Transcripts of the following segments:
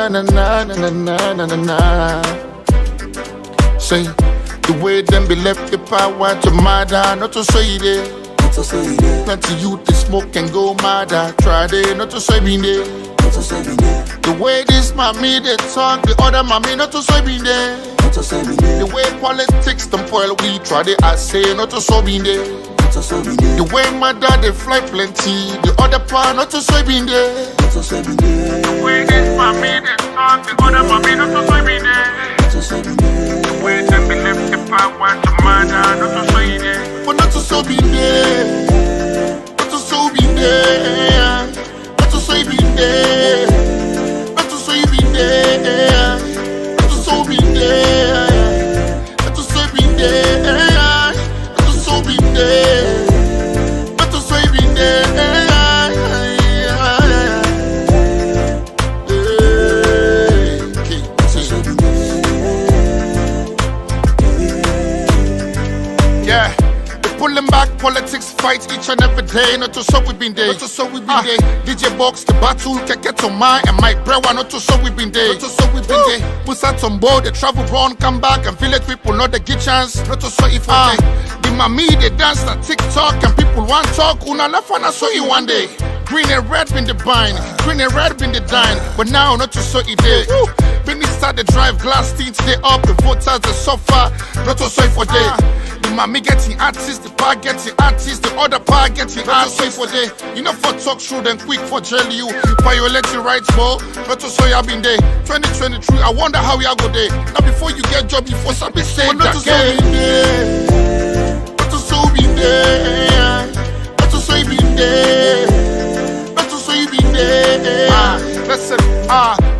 na na na na na na na. Say the way them be left the power to murder, not to say it. Plenty youth they smoke and go mad. Try they not to say me there. The way this mommy they talk, the other mommy not to say me there. The way politics them spoil we try they I say not to say me there. The way my dad they fly plenty, the other part not to say me there. The way this mommy they talk, the other mommy not to say me there. The way them be left the power to murder, not to say there. But not to say me there. Not to say me there. Not to say me there. Not to say me there. Not to say me there. Not to say me there. Not to say me there. Not to say me there. Yeah, they pulling back politics fights each and every day. Not to so we been there. Not to so we been there. DJ box the battle can get to mine and my brewer. Not to so we been there. Not to so we been there. Put out on board, they travel run, come back and village people not they get chance. Not to so if the mommy they dance on TikTok and people want talk. Una left and I saw you one day. Green and red been the bind, green and red been the dine. But now not to so it day. When they start to drive glass teeth, they up the voters they suffer. Not to so for day. The mommy getting artists, the pa getting artists, the other pa getting artists for day. You know for talk show then quick for jail you. Violate your rights, bro. Not to so you have been there. 2023, I wonder how we are go there. Now before you get job, before something say not to so be there. Not to so be there. Not to so be there. Not to so be there. Listen,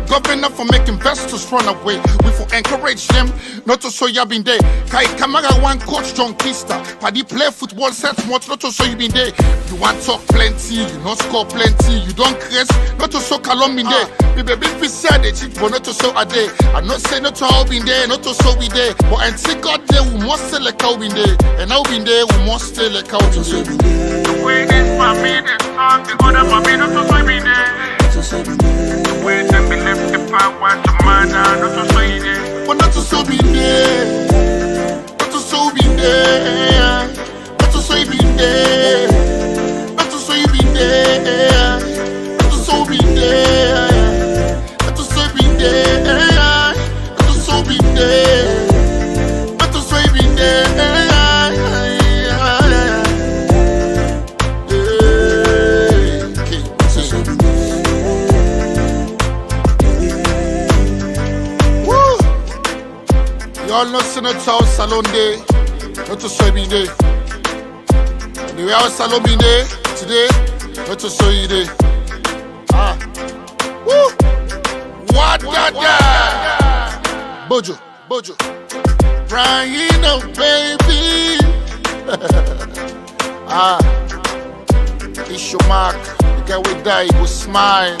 governor for making investors run away. We for encourage them not to so you been there. Kai Kamara one coach John Kista. Paddy play football set much not to so you been there. You want talk plenty, you not score plenty, you don't crest, not to so Kalom been there. Baby big said they cheat but not to so a day. I not say not to all been there, not to so be there. But until God there we must still like how been there. And now been there we must still like how been there. The way this mommy they talk, the other mommy not to so be there. The way them be left the power to murder, not to say there. But not to so be there. Not to so be there. Not to so be there. Not to so be there. Not to so be there. Not to so be there. Not to so be there. Not to so be there. Y'all know Senator Salon Day, not to soybean day. The way our salon be day today, not to soy day. Woo! What da? Bojo, Bojo. Crying out, baby. It's your mark. The guy will die, will smile.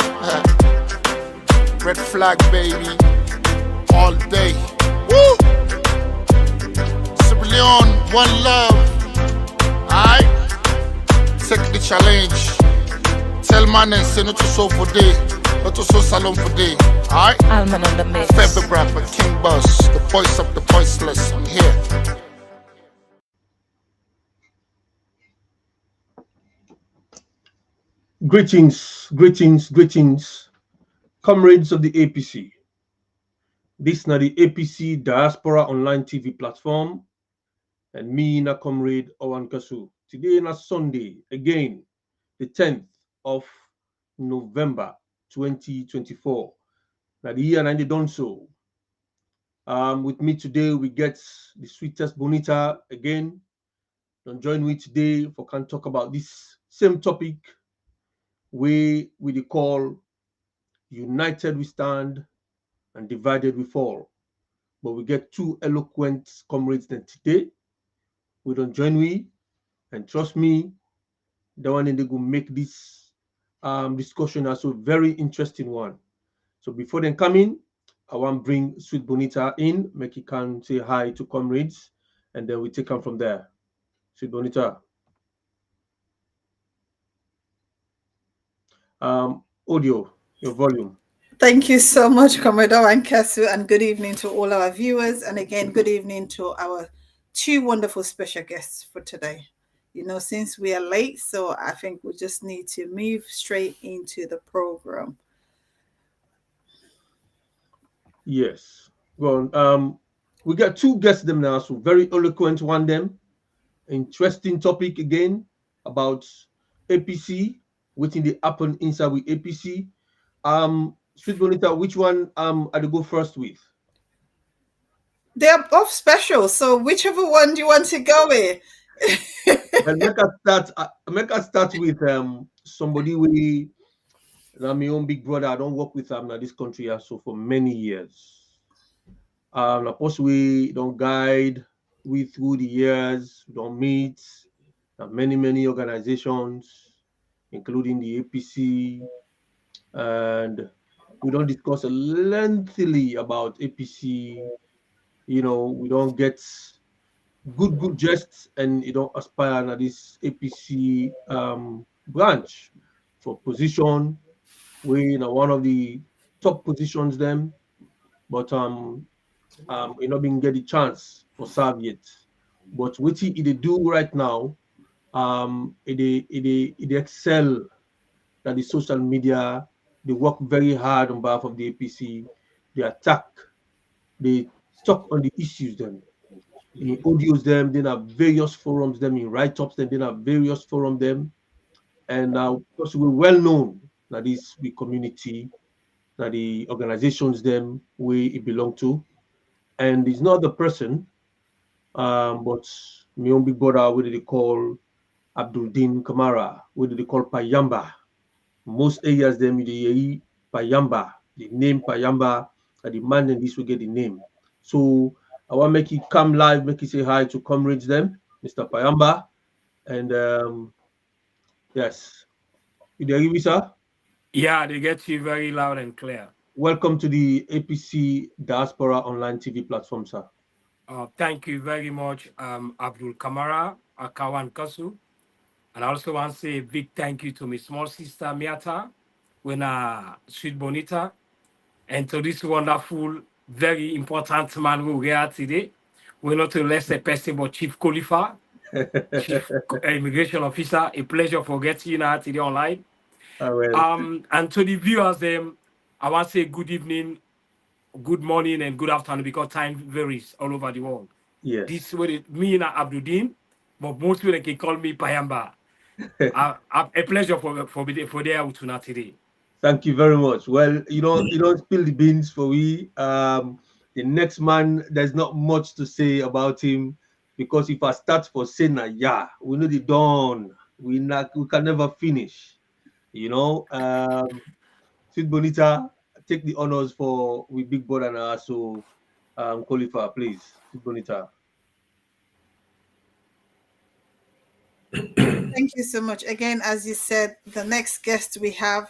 Red flag, baby. All day. Woo! Leon, one love. Alright? Take the challenge. Tell man and say not to so for day. Not to so salon for day. Alright? Alman on the mix. Favorite rapper, King Boss. The voice of the voiceless. I'm here. Greetings, comrades of the APC. This na the APC Diaspora Online TV platform. And me, na comrade Owan Kasu. Today, na Sunday, again, the 10th of November 2024. Now, the year 90 done so. With me today, we get the sweetest Bonita again. Don't join me today for can talk about this same topic we call United we stand and divided we fall. But we get two eloquent comrades then today. We don't join we, and trust me, the one in the go make this discussion also very interesting one. So before they come in, I want to bring Sweet Bonita in, make he can say hi to comrades, and then we take them from there. Sweet Bonita. Audio, your volume. Thank you so much, Commodore and Kesu, and good evening to all our viewers. And again, good evening to our two wonderful special guests for today. Since we are late, so I think we just need to move straight into the program. Yes. Well, we got two guests them now, so very eloquent one them. Interesting topic again about APC, waiting the happen inside with APC. Sweet Bonita, which one I go first with? They're both special, so whichever one do you want to go with? And make us start with somebody we my own big brother. I don't work with in this country so for many years. Of course we don't guide we through the years, we don't meet many organizations, including the APC, and we don't discuss lengthily about APC. We don't get good jests, and you don't aspire at this APC branch for position. We one of the top positions them, but we not been get the chance for serve yet. But what they do right now, it excel that the social media. They work very hard on behalf of the APC. They attack, they talk on the issues them. In audios them, then have various forums them, in write-ups them, then have various forum them. And because we're well known that this we community, that the organizations them we belong to. And it's not the person, but my own big brother, what they call Abdul-Din Kamara, what they call Payamba. Most areas them the Payamba, the name Payamba, and the man in this will get the name. So I want to make it come live, make it say hi to comrades them, Mr. Payamba. And yes. You there, sir? Yeah, they get you very loud and clear. Welcome to the APC Diaspora Online TV platform, sir. Thank you very much, Abdul Kamara, Akawan Kasu. And I also want to say a big thank you to my small sister, Miata, when Sweet Bonita, and to this wonderful, very important man who we are today. We're not less a person, but Chief Khalifa, Chief Immigration Officer. A pleasure for getting you now today online. And to the viewers, I want to say good evening, good morning, and good afternoon, because time varies all over the world. Yes. This way, me and Abdudin, but most people can call me Payamba. A pleasure for there tonight today. Thank you very much. Well, you don't spill the beans for we. The next man, there's not much to say about him, because if I start for saying we know the dawn. We can never finish. Sweet Bonita, take the honors for with Big Brother and also Khalifa, please. Sweet Bonita. Thank you so much. Again, as you said, the next guest we have,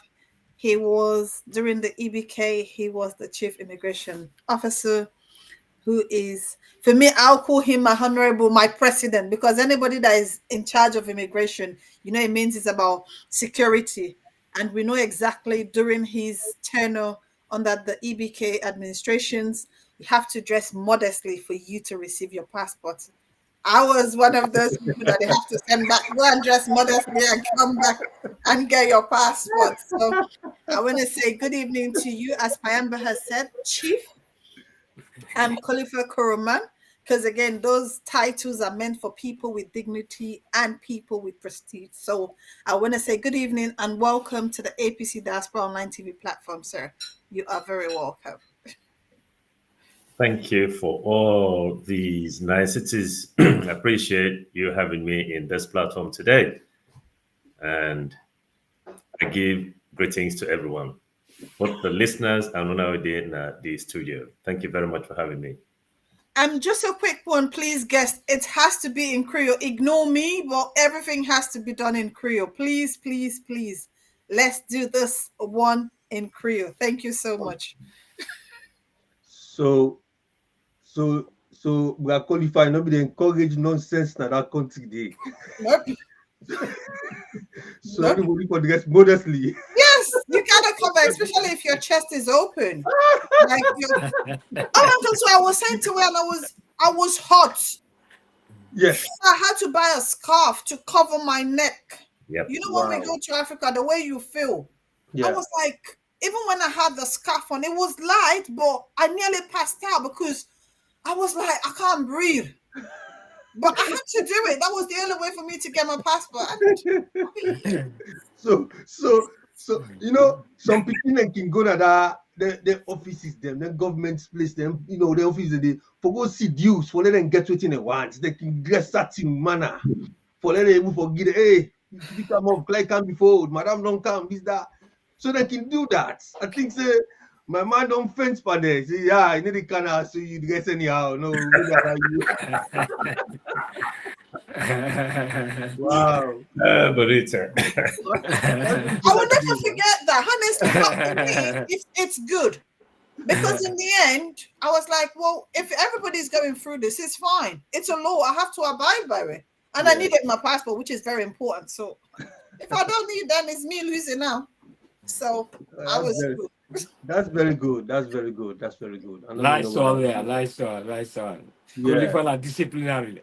he was, during the EBK, he was the Chief Immigration Officer, who is, for me, I'll call him my honorable, my president, because anybody that is in charge of immigration, it means it's about security. And we know exactly during his tenure under the EBK administrations, you have to dress modestly for you to receive your passport. I was one of those people that they have to send back, go and dress modestly and come back and get your passport. So I want to say good evening to you, as Payamba has said, Chief Khalifa Kuruman, because again, those titles are meant for people with dignity and people with prestige. So I want to say good evening and welcome to the APC Diaspora Online TV platform, sir. You are very welcome. Thank you for all these niceties. I appreciate you having me in this platform today. And I give greetings to everyone, both the listeners and nowadays in the studio. Thank you very much for having me. Just a quick one, please, guest. It has to be in Creole. Ignore me, but everything has to be done in Creole. Please, please, please. Let's do this one in Creole. Thank you so much. So we are qualified. Nobody encourage nonsense in that country day. Nope. So everybody can dress modestly. Yes, you gotta come especially if your chest is open. Like so I was saying to her, and I was hot. Yes. I had to buy a scarf to cover my neck. Yep. You know, when we go to Africa, the way you feel. Yeah. I was like, even when I had the scarf on, it was light, but I nearly passed out because I was like, I can't breathe. But I had to do it. That was the only way for me to get my passport. So you know, some people can go to the offices, them, the government place, them, you know, the offices they for go see dues for let them get what they want. They can dress certain manner for let them forget. Hey, you come up like come before, madam don't come, this that. So they can do that. I think say my man don't fence for this. Say, yeah, I need the kind of so you dress anyhow. No, wow. Bonita. I will never forget that. Honestly, but for me, it's good. Because in the end, I was like, well, if everybody's going through this, it's fine. It's a law. I have to abide by it. And I needed my passport, which is very important. So if I don't need that, it's me losing now. So I was good. That's very good. That's very good. That's very good. Nice one, yeah. Nice one. Nice one. Yeah. Disciplinary.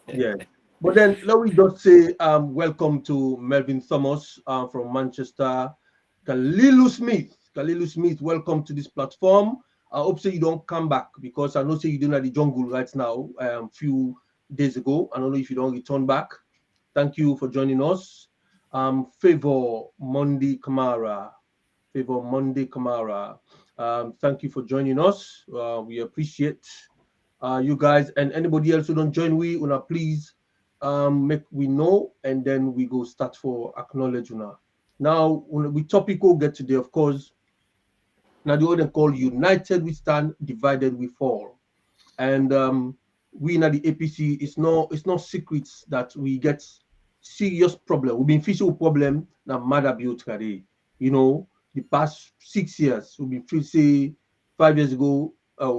Yeah. But then let me just say welcome to Melvin Thomas from Manchester. Kalilu Smith, welcome to this platform. I hope so you don't come back because I know say you're doing at the jungle right now few days ago. I don't know if you don't return back. Thank you for joining us. Favor Monday Kamara. Thank you for joining us. We appreciate you guys, and anybody else who don't join we una please make we know, and then we go start for acknowledge una. Now we topic will get today, of course. Now the other call United we stand, divided we fall. And we in the APC, it's no secrets that we get serious problem. We've been facing a problem now matter built today. You know, the past 6 years, we've been facing 5 years ago,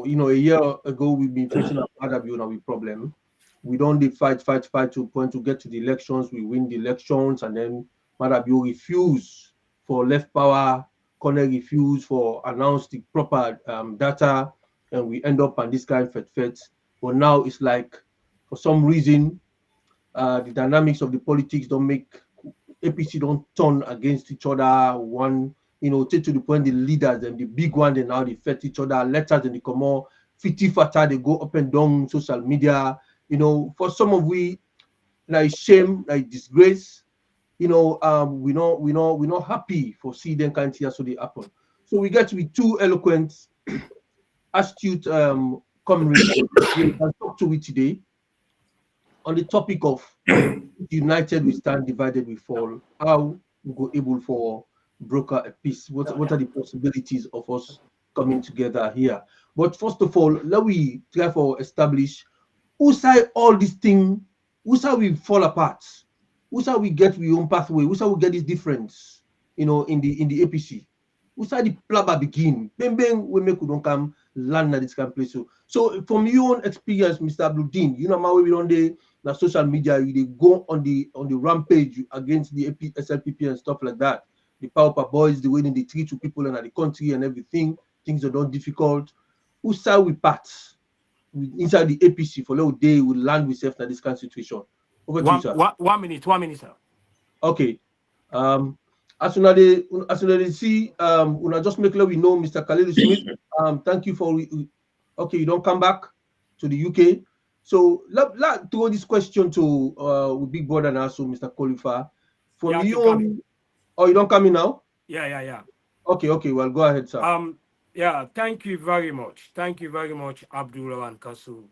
you know, a year ago, we've been facing a matter built problem. We don't fight to point to get to the elections. We win the elections, and then Madabio refuse for left power, Corner refuse for announce the proper data, and we end up on this kind of fet. But now it's like, for some reason, the dynamics of the politics don't make APC don't turn against each other. One, you know, take to the point the leaders and the big one, they now they fight each other. Letters and they come out, fiti fata, they go up and down social media. You know, for some of we, like shame, like disgrace. You know, we're not happy for seeing them kind of here, so they happen. So we get to be two eloquent, astute comrades we can talk to it today on the topic of united we stand, divided we fall. How we go able for broker a peace? What are the possibilities of us coming together here? But first of all, let we try for establish who say all these things, who say we fall apart. Who say we get we own pathway? Who say we get this difference, you know, in the APC? Who say the plaba begin? Bang we make we don't come land at this kind of place. So from your own experience, Mr. Abdul-Din, you know my way we on the social media, they go on the rampage against the SLPP and stuff like that. The Power Boys, the way they treat to people in the country and everything, things are not difficult. Who say we part inside the APC for a little day we land with self in this kind of situation? Over to you, sir. 1 minute, sir. Okay. As soon as they see, una just make sure we know Mr. Khalil Smith. Thank you for. Okay, you don't come back to the UK. So let throw this question to big brother now, so Mr. Khalifa. For you, oh, you don't come in now? Yeah. Okay. Well, go ahead, sir. Yeah. Thank you very much. Thank you very much, Abdul and Kasu.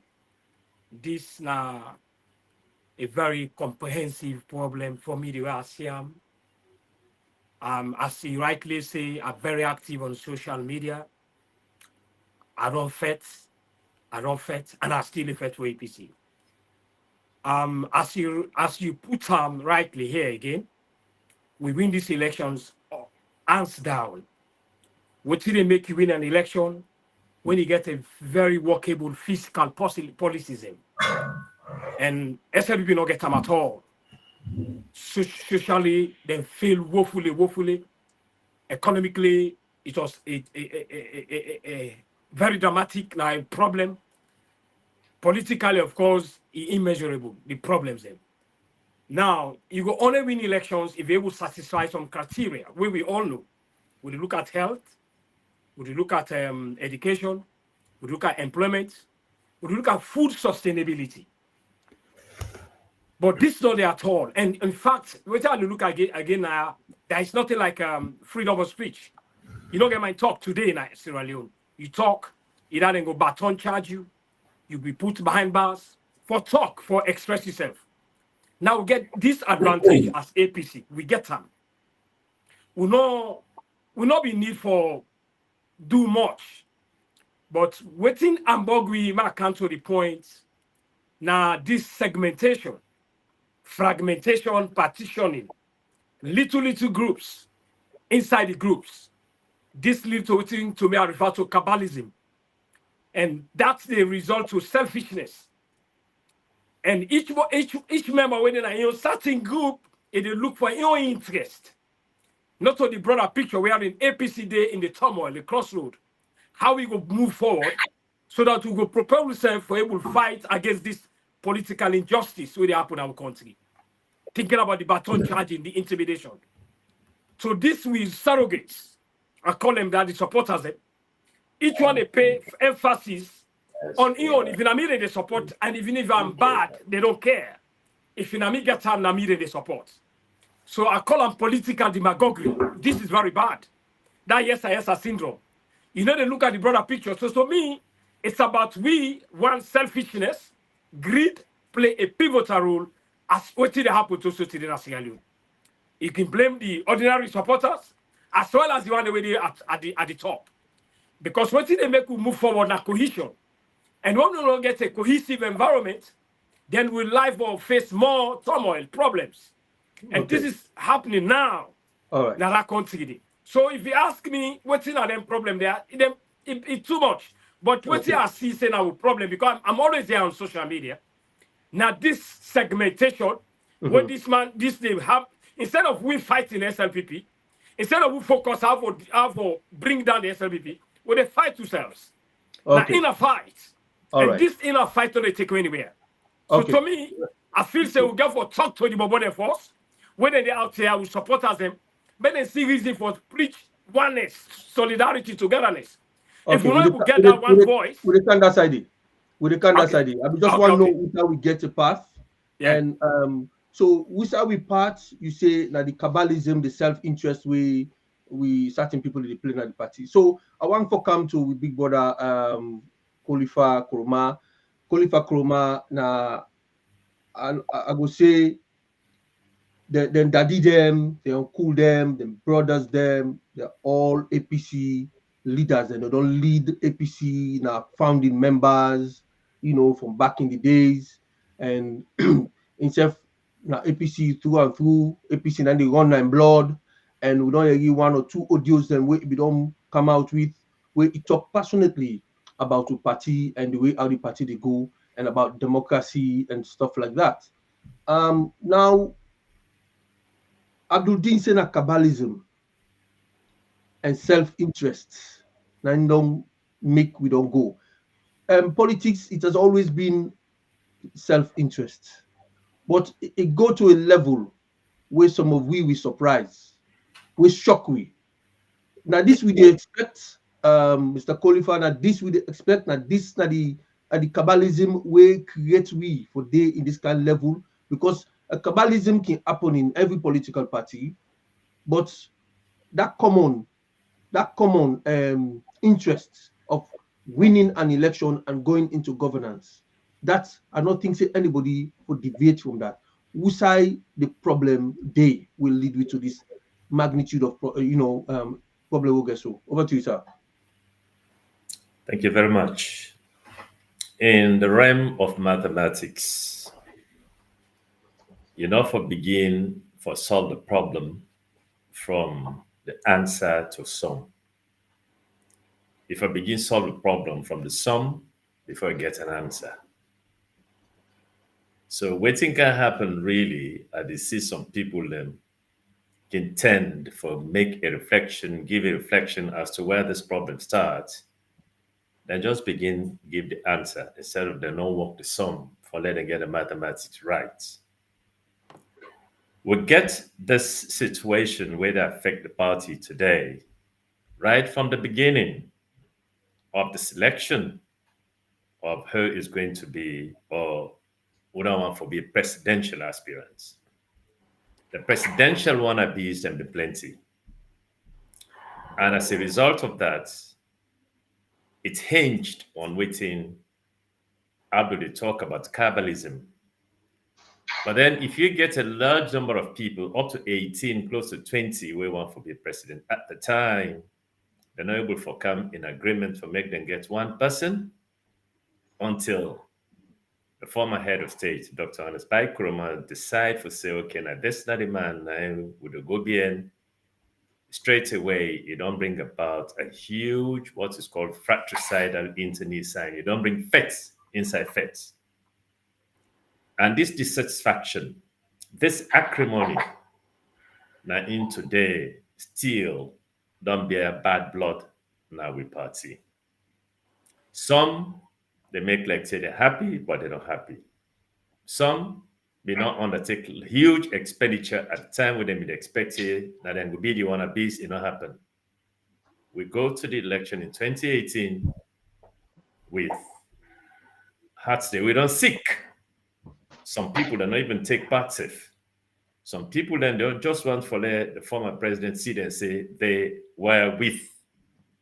This now a very comprehensive problem for me, the way I see them. As you rightly say, I'm very active on social media. I don't fet, and I still fet for APC. As you put rightly here again, we win these elections hands down. What did they make you win an election when you get a very workable fiscal policy? And SLP not get them at all. Socially, they fail woefully. Economically, it was a very dramatic like problem. Politically, of course, immeasurable, the problems there. Now, you go only win elections if you able to satisfy some criteria, where we all know. We look at health, we look at education, we look at employment, we look at food sustainability. But this is not there at all. And in fact, when you look again now, there is nothing like freedom of speech. You don't get my talk today in Sierra Leone. You talk, either then go baton charge you, you'll be put behind bars for talk, for express yourself. Now we get this advantage as APC. We get them. We not be need for do much. But waiting Ambogui might come to the point now this segmentation, fragmentation, partitioning, little groups inside the groups. This leads to what to me I refer to Kabbalism. And that's the result of selfishness. And each member within a certain group, they look for your interest. Not to the broader picture, we are in APC day in the turmoil, the crossroad. How we go move forward so that we go prepare ourselves for able to fight against this political injustice where they happen in our country. Thinking about the baton charging, the intimidation. So this with surrogates, I call them that, the supporters. Each one they pay emphasis on if Namire they support, and even if I'm bad, they don't care. If Namire gets time, Namire they support. So I call them political demagoguery. This is very bad. That yes syndrome. You know, they look at the broader picture. So to me, it's about one selfishness, greed play a pivotal role as what did happen to society in Sierra Leone. You can blame the ordinary supporters as well as the one at the top. Because what did they make we move forward na cohesion? And when we don't get a cohesive environment, then we live or face more turmoil, problems. And this is happening now in our country. So if you ask me what's in them problem there, it's too much. But what I see saying our problem, because I'm always there on social media. Now this segmentation, what this they have, instead of we fighting SLPP, instead of we focus how for bring down the SLPP, well, they fight themselves. Now in a fight. This inner fight don't take you anywhere. So to me, I feel say we get for talk to the Bobode force, when they're out here, we support us them, but they see reason for preach oneness, solidarity, togetherness. If we don't get that one voice, with the Kanda side, I just want to know how we get a path. Yeah. And so which are we part? You say that the Kabbalism, the self-interest we certain people in the play at the party. So I want to come to big brother Khalifa Kroma na I go say then daddy them, they uncle them brothers them, they're all APC leaders and they don't lead APC now founding members, you know, from back in the days. And instead now APC through and through, APC and they run in blood, and we don't hear one or two audios then we don't come out with where it talk passionately about the party and the way how the party they go and about democracy and stuff like that. Now Abdul Din saying Kabbalism and self-interest. Now don't make we don't go. Politics, it has always been self-interest. But it go to a level where some of we surprise, we shock we. Now this we expect, Mr. Khalifa, now this we expect, now this now the Kabbalism way create we for day in this kind of level, because a Kabbalism can happen in every political party, but that common interest of winning an election and going into governance, that I don't think say anybody would deviate from that. Who say the problem they will lead you to this magnitude of problem will get so. Over to you, sir. Thank you very much. In the realm of mathematics, for begin for solve the problem from the answer to sum. If I begin solve the problem from the sum before I get an answer. So waiting can happen really, I see some people intend for make a reflection, give a reflection as to where this problem starts, then just begin give the answer instead of the no work the sum for letting get the mathematics right. We get this situation where they affect the party today, right from the beginning of the selection of who is going to be or who don't want to be presidential aspirants. The presidential wannabes can be plenty. And as a result of that, it hinged on waiting Abdul to talk about Kabbalism. But then if you get a large number of people, up to 18, close to 20, we want to be president at the time, they're not able to come in agreement to make them get one person until the former head of state, Dr. Anas Kuruma, decide to say, okay, now this not a man now with go bien. Straight away, you don't bring about a huge, what is called fratricidal internecine. You don't bring fets inside fets. And this dissatisfaction, this acrimony, now in today, still don't bear bad blood now we party. Some, they make like say they're happy, but they're not happy. Some may not undertake huge expenditure at the time when they be expected, that then will be the one abuse, it not happen. We go to the election in 2018 with hearts that we don't sick. Some people that not even take part safe. Some people then they just want for the former president sit and say they were with,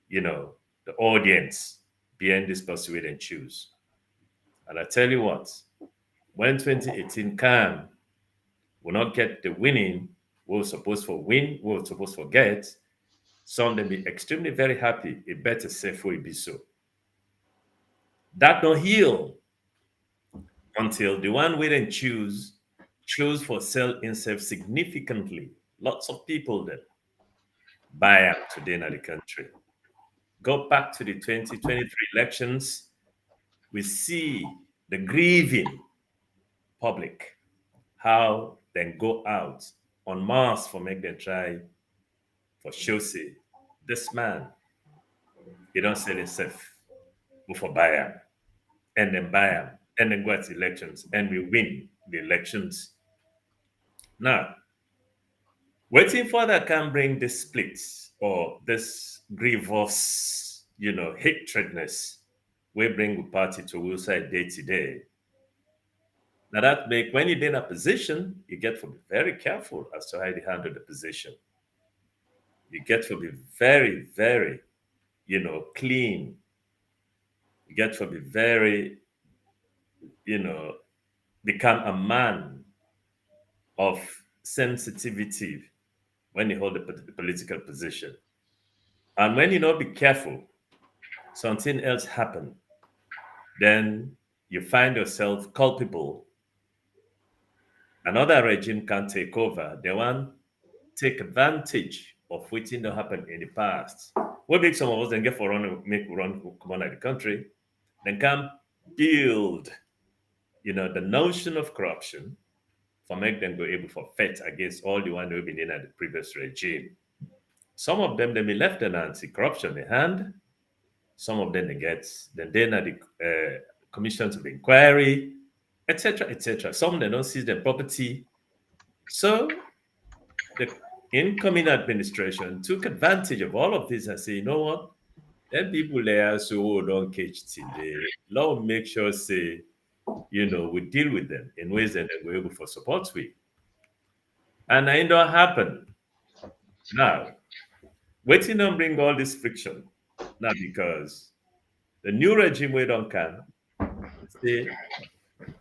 the audience behind this person we didn't choose. And I tell you what, when 2018 came, we'll not get the winning we were supposed to win, we were supposed to get. Some of them be extremely very happy. It better say for it be so. That don't heal until the one we didn't choose for sell himself significantly. Lots of people then buy up today in the country. Go back to the 2023 elections, we see the grieving public, how they go out en masse for make them try for show say, this man, he don't sell himself, but for buy him, and then buy him, and then go to elections, and we win the elections. Now, waiting for that can bring this split or this grievous, hatredness. We bring the party to will side day to day. Now that make when you're in a position, you get to be very careful as to how you handle the position. You get to be very, very, clean. You get to be very, become a man of sensitivity when you hold the political position. And when you don't be careful, something else happen, then you find yourself culpable. Another regime can take over. They want take advantage of what didn't happen in the past. What makes some of us then get for run come on out of the country, then can build, the notion of corruption for make them go able to fight against all the one who've been in at the previous regime. Some of them, they be left an anti-corruption in hand. Some of them, they get, then at the commissions of inquiry, etc., etc. Some, they don't seize their property. So the incoming administration took advantage of all of this and say, you know what? Then people there so don't catch today. Let's make sure say, we deal with them in ways that we're able for support with. And it don't happen. Now, waiting on bring all this friction. Now, because the new regime we don't can say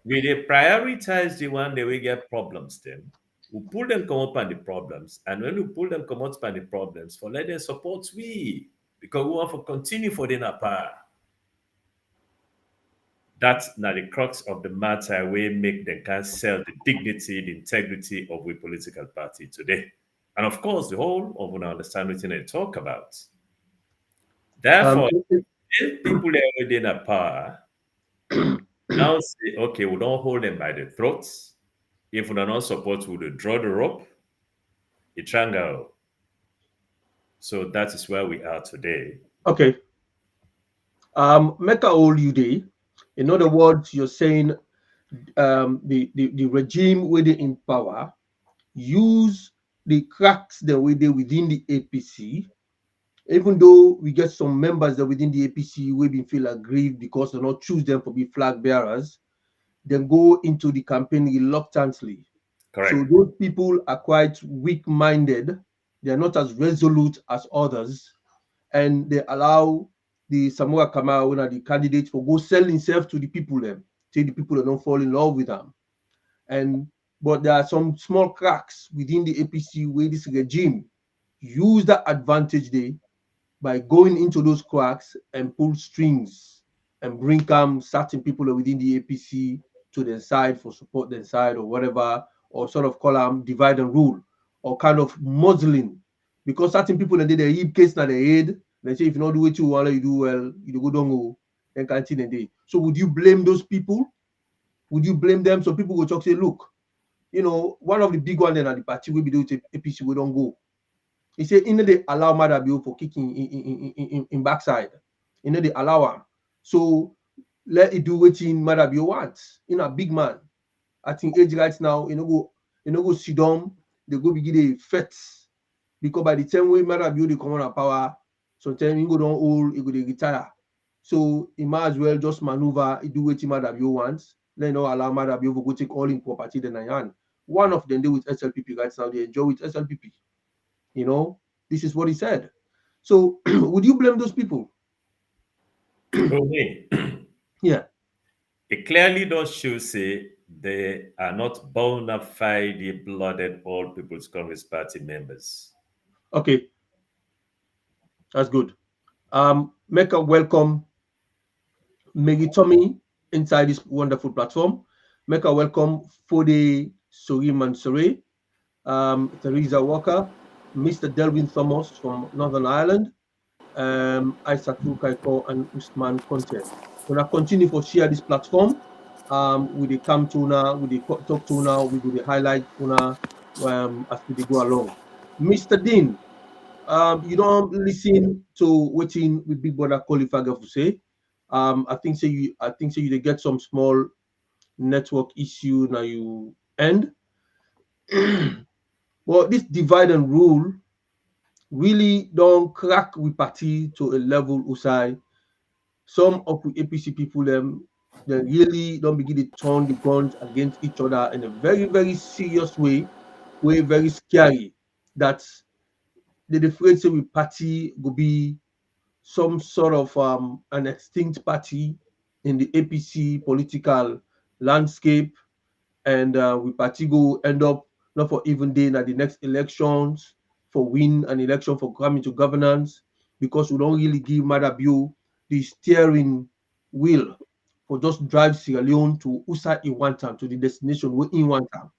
we they prioritize the one that we get problems then. We pull them come up on the problems, and when we pull them come out on the problems, for let them support we because we want to continue for the power. That's not the crux of the matter. We make them can sell the dignity, the integrity of we political party today. And of course, the whole of we understand what they talk about. Therefore, if people are already in a power, now say, okay, we don't hold them by the throats. If we do not support, we will draw the rope. Itrango. So that is where we are today. Okay. Make a whole you day. In other words, you're saying the regime within in power use the cracks that we did within the APC, even though we get some members that within the APC we been feel aggrieved because they not choose them for be flag bearers, then go into the campaign reluctantly. So Correct. those people are quite weak-minded. They are not as resolute as others, and they allow the Samoa Kamara, one of the candidates, for go sell himself to the people them, till the people that don't fall in love with them. And but there are some small cracks within the APC where this regime use that advantage there by going into those cracks and pull strings and bring certain people within the APC to their side for support their side or whatever, or sort of call them divide and rule, or kind of muzzling. Because certain people that did their hip case na their head, they say if you not do what you want, you do well, you go don't go, then continue day. So would you blame those people? Would you blame them? So people go talk say, look, one of the big one then at the party will be doing APC, we don't go. He said, in they allow Madabio for kicking in backside. They allow him. So let it do what in Madabio wants. A big man. I think age right now, go sit down, they go begin the fets. Because by the time we Madabio they come on power, sometimes you go down old, you go to retire. So he might as well just maneuver, do what Madabio wants. Then allow Madabio to go take all in property than I am. One of them they with SLPP right now, they enjoy with SLPP. This is what he said. So would you blame those people? Okay. Yeah. It clearly does show say they are not bona fide blooded All People's Congress Party members. Okay. That's good. Make a welcome Maggie Tommy inside this wonderful platform. Make a welcome Fode Sori Mansouri, Teresa Walker, Mr. Delvin Thomas from Northern Ireland, Isaac Kaiko and Usman Conte. We're gonna continue for share this platform. With the come to now, with the talk to now, we do the highlight now as we go along. Mr. Dean, you don't listen to waiting with Big Brother Qualifier to say. I think you get some small network issue now you end. Well, this divide and rule really don't crack with party to a level usai. Some of the APC people they really don't begin to turn the guns against each other in a very, very serious way very scary. That the afraid say with party will be some sort of an extinct party in the APC political landscape, and we party go end up not for even day at the next elections for win an election for coming to governance, because we don't really give Madabio the steering wheel for just drive Sierra Leone to USA in one time, to the destination we in one time.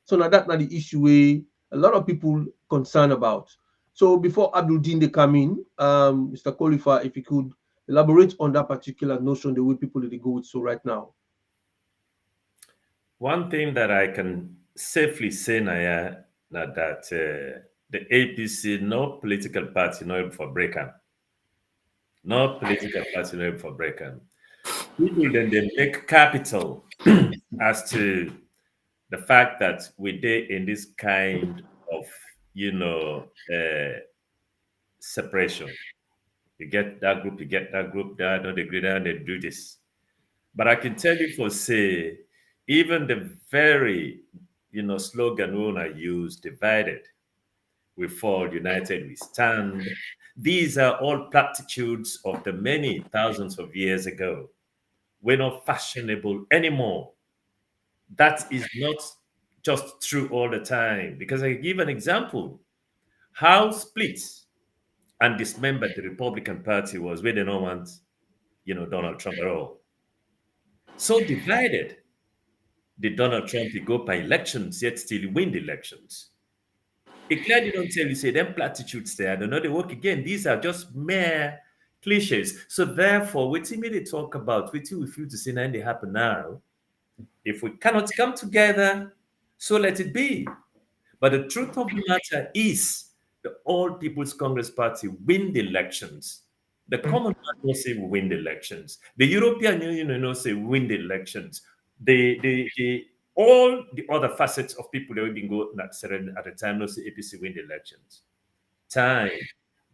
So now that's not the issue where a lot of people concerned about. So before Abdul Dean they come in, Mr. Khalifa, if you could elaborate on that particular notion, the way people they go with so right now. One thing that I can safely say, Naya, that the APC, no political party, no for breaking. No political party, no for breaking. People then they make capital as to the fact that we did in this kind of, separation. You get that group, they don't agree, and they do this. But I can tell you for say, even the very, slogan we want to use, divided, we fall, united, we stand. These are all platitudes of the many thousands of years ago. We're not fashionable anymore. That is not just true all the time. Because I give an example. How split and dismembered the Republican Party was where they don't want, Donald Trump at all. So divided did Donald Trump go by elections, yet still win the elections. It clearly don't tell you, say, them platitudes there, they know they work again. These are just mere cliches. So therefore, what they talk about, what we feel to see now they happen now, if we cannot come together, so let it be. But the truth of the matter is the All People's Congress Party win the elections. The Commonwealth will say we win the elections. The European Union will say we win the elections. All the other facets of people that have been going at the time will say APC win the elections. Time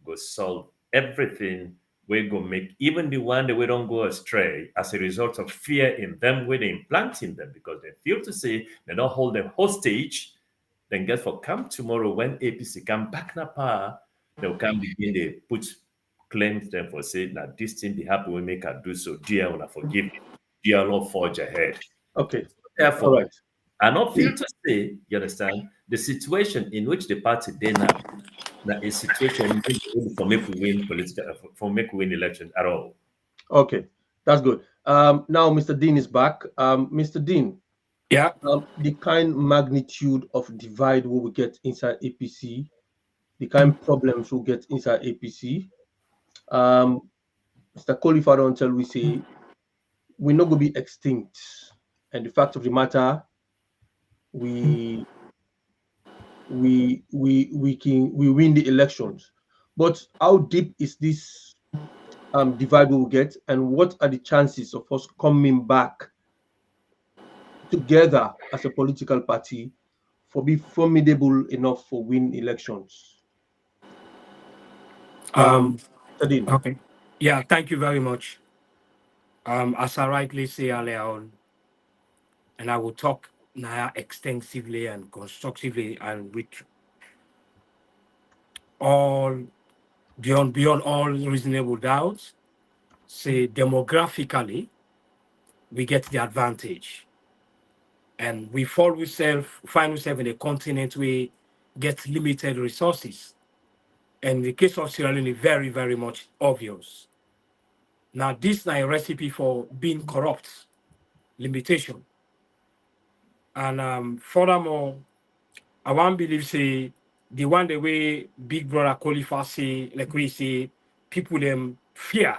go solve everything. We go make even the one that we don't go astray as a result of fear in them where they implant in them because they feel to say they don't hold them hostage. Then guess what? Come tomorrow when APC come back na power, they'll come begin they put claims them for saying that this thing they happen we make her do so. Dear wanna forgive me. Dear Lord forge ahead. Okay. Therefore, All right. I not feel to say, you understand, the situation in which the party they now that is situation for make we win political for make we win election at all. Okay. That's good. Now Mr. Dean is back. Mr. Dean, Yeah. the kind magnitude of divide we will get inside APC, the kind problems we'll get inside APC. Mr. Kolifado until we say we're not going to be extinct. And the fact of the matter, we win the elections. But how deep is this divide we will get, and what are the chances of us coming back together as a political party for be formidable enough for win elections? Tadin. Okay. Yeah, thank you very much. As I rightly say earlier on, and I will talk now extensively and constructively and with all beyond all reasonable doubts, say demographically, we get the advantage. And we find ourselves in a continent where get limited resources. And in the case of Sierra Leone, very, very much obvious. Now, this is a recipe for being corrupt, limitation. And furthermore, I want to believe, say, the one the way Big Brother qualify, say, like we say, people them fear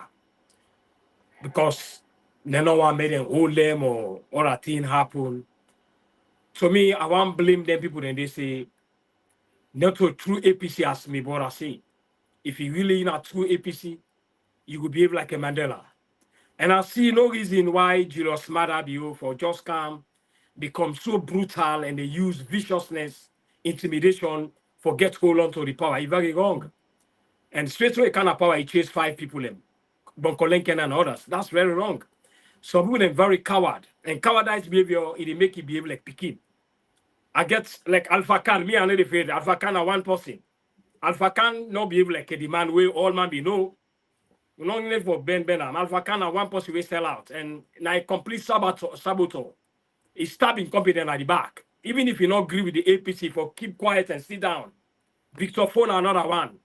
because they no one made them hold them or a thing happen. To me, I want to blame them people then they say, not a true APC as me brother say. If you really not true APC, you will behave like a Mandela. And I see no reason why Julius Maada Bio for just come become so brutal and they use viciousness, intimidation for get hold on to the power. It's very wrong. And straight away kind of power, he chased 5 people, Bonkolenken and others. That's very wrong. Some people are very coward. And cowardice behavior, it make you behave like Pekin. I get like Alpha Khan, me I know the afraid. Alpha Khan are one person. Alpha Khan not behave like a demand way all man be no. We not live for Ben Benham. Alpha Khan are one person we sell out. And now a complete saboteur. He's stabbing incompetent at the back. Even if you not agree with the APC for keep quiet and sit down. Victor Phone another one.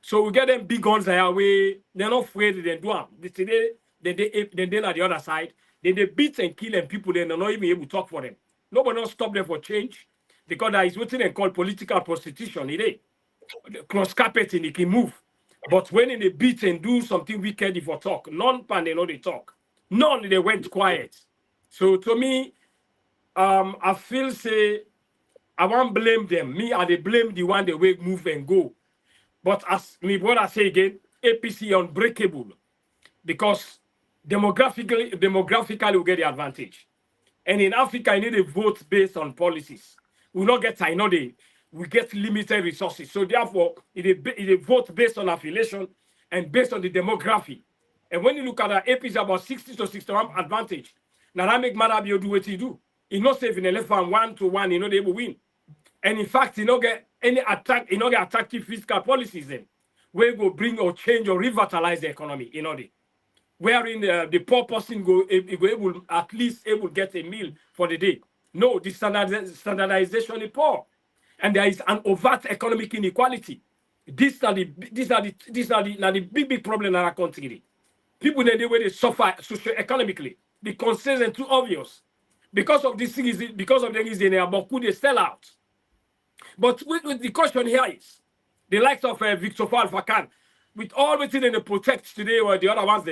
So we get them big guns there where they're not afraid they do them. Today, they on the other side. They beat and kill them people, they're not even able to talk for them. Nobody not stop them for change. Because there is what they call political prostitution. Cross carpeting, it can move. But when they beat and do something wicked for talk, none pan they know they talk. None they went quiet. So to me, I feel say I won't blame them. Me, I they blame the one they way move and go. But as me brother say again, APC unbreakable because demographically we get the advantage. And in Africa, you need a vote based on policies. We not get we get limited resources. So therefore, it a vote based on affiliation and based on the demography. And when you look at that, APC about 60 to 61 advantage. Now that make Madabio do what he do. He not safe in the left hand 1-1, he not able to win. And in fact, he not get any attack, he not get attractive fiscal policies then. Where go bring or change or revitalize the economy, wherein the poor person go able at least able get a meal for the day. No, the standardization is poor, and there is an overt economic inequality. These are the big problem in our country. People the way they suffer socio-economically. The concerns are too obvious. Because of this thing because of the reason they are they sell out. But with the question here is the likes of Victor Alpha Khan, with all the things they protect today or the other ones,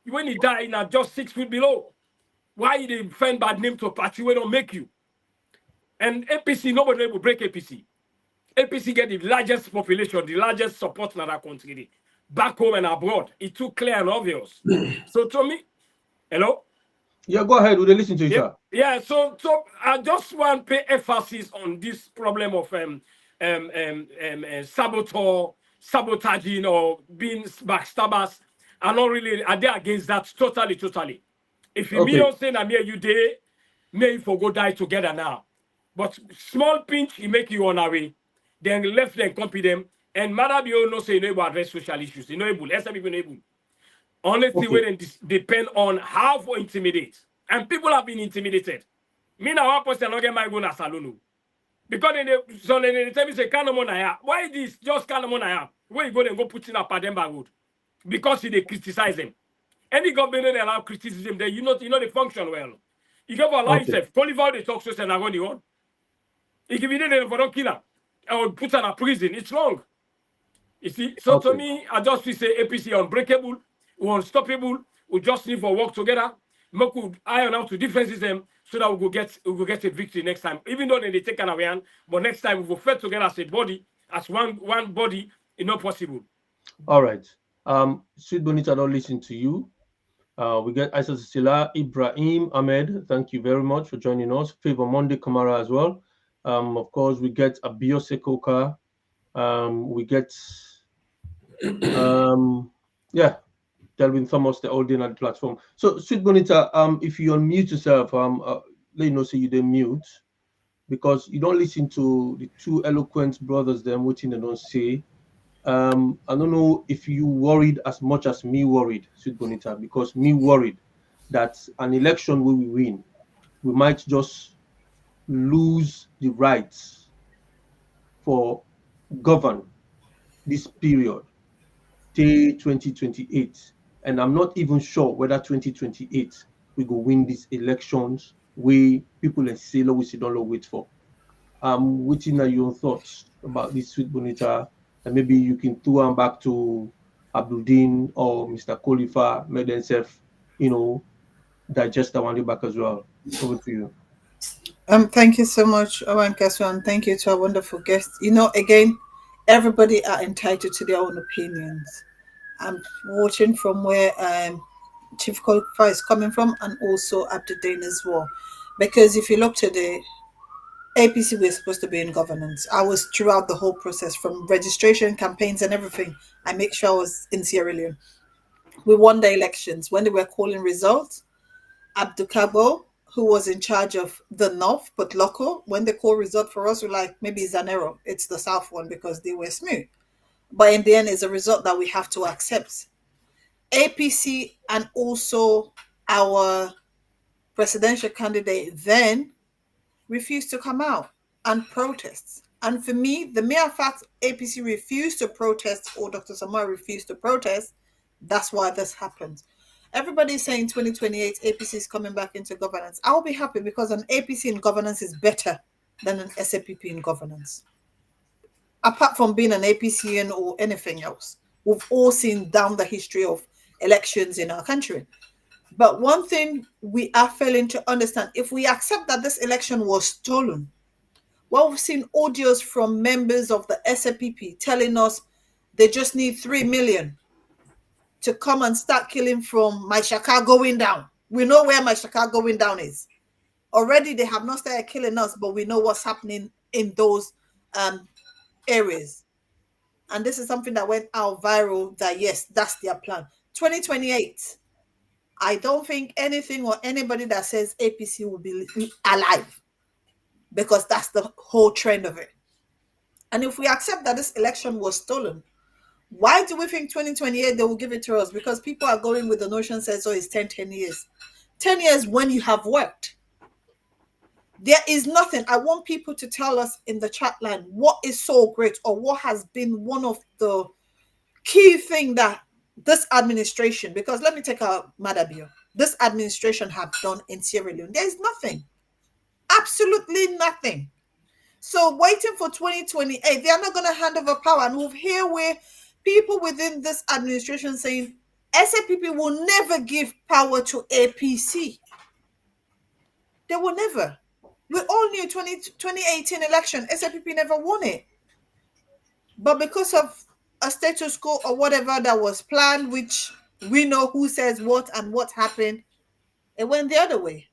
when he died now just 6 feet below, why they find bad name to a party where don't make you? And APC, nobody will break APC. APC get the largest population, the largest support in that country, back home and abroad. It's too clear and obvious. So to me, hello? Yeah, go ahead. We'll listen to you, sir. Yeah, so I just want to pay emphasis on this problem of sabotaging or being backstabbers. I'm not really, are they against that? Totally. If you me saying I'm here, you day, may you for go die together now. But small pinch, he make you on our way. Then left them, copy them. And Madam, you know, say you know address social issues. You know, able, some people able. Only thing where they depend on how to intimidate. And people have been intimidated. Me now one person not get my go na salonu. Because they tell me say kind of money. Why is this just kind of money? Where you go and go put in a Pademba road? Because they criticize them. Any government they allow criticism, then you know they function well. You can allow yourself. Qualify the talk shows and I go the on. If you didn't for don't kill her or put her in a prison, it's wrong. You see, so to me, I just feel say APC unbreakable, unstoppable. We just need to work together. We could iron out the differences them so that we will get a victory next time. Even though they take an away, but next time we will fight together as a body, as one body. It's not possible. All right. Sweet Bonita, don't listen to you. We get Isa Sila, Ibrahim Ahmed. Thank you very much for joining us. Favor Monday Kamara as well. Of course, we get Abiose Koka. We get Delvin Thomas, the all-day on the platform. So, Sweet Bonita, if you unmute yourself, let you know, say you didn't mute, because you don't listen to the two eloquent brothers them, which they don't say. I don't know if you worried as much as me worried, Sweet Bonita, because me worried that an election will we win, we might just lose the rights for govern this period till 2028. And I'm not even sure whether 2028 we go win these elections where people in Silo we don't wait for. Waiting at your thoughts about this, Sweet Bonita, and maybe you can throw them back to Abduldin or Mr. Khalifa, make themselves, digest that one back as well. Over to you. Thank you so much, Owen Kasu, and thank you to our wonderful guests. Again, everybody are entitled to their own opinions. I'm watching from where Chief Khalifa is coming from, and also Abduldin as well. Because if you look today, APC we're supposed to be in governance. I was throughout the whole process, from registration, campaigns, and everything. I make sure I was in Sierra Leone. We won the elections. When they were calling results, Abdul Kabo, who was in charge of the North, but local, when they call result for us, we're like, maybe it's an error. It's the South one because they were smooth. But in the end, it's a result that we have to accept. APC and also our presidential candidate then refused to come out and protest. And for me, the mere fact APC refused to protest or Dr. Samar refused to protest, that's why this happens. Everybody's saying 2028 APC is coming back into governance. I'll be happy because an APC in governance is better than an SAPP in governance. Apart from being an APCN or anything else, we've all seen down the history of elections in our country. But one thing we are failing to understand, if we accept that this election was stolen, well, we've seen audios from members of the SAPP telling us they just need 3 million to come and start killing from my Shaka going down. We know where my Shaka going down is. Already they have not started killing us, but we know what's happening in those areas. And this is something that went out viral, that yes, that's their plan. 2028. I don't think anything or anybody that says APC will be alive, because that's the whole trend of it. And if we accept that this election was stolen, why do we think 2028 they will give it to us? Because people are going with the notion says, oh, it's 10 years. 10 years when you have worked. There is nothing. I want people to tell us in the chat line what is so great, or what has been one of the key thing that this administration, because let me take out Madabio, this administration have done in Sierra Leone. There is nothing. Absolutely nothing. So waiting for 2028, they are not going to hand over power. And we've hear where people within this administration saying SAPP will never give power to APC. They will never. We all knew 2018 election, SAPP never won it. But because of a status quo or whatever that was planned, which we know who says what and what happened, it went the other way.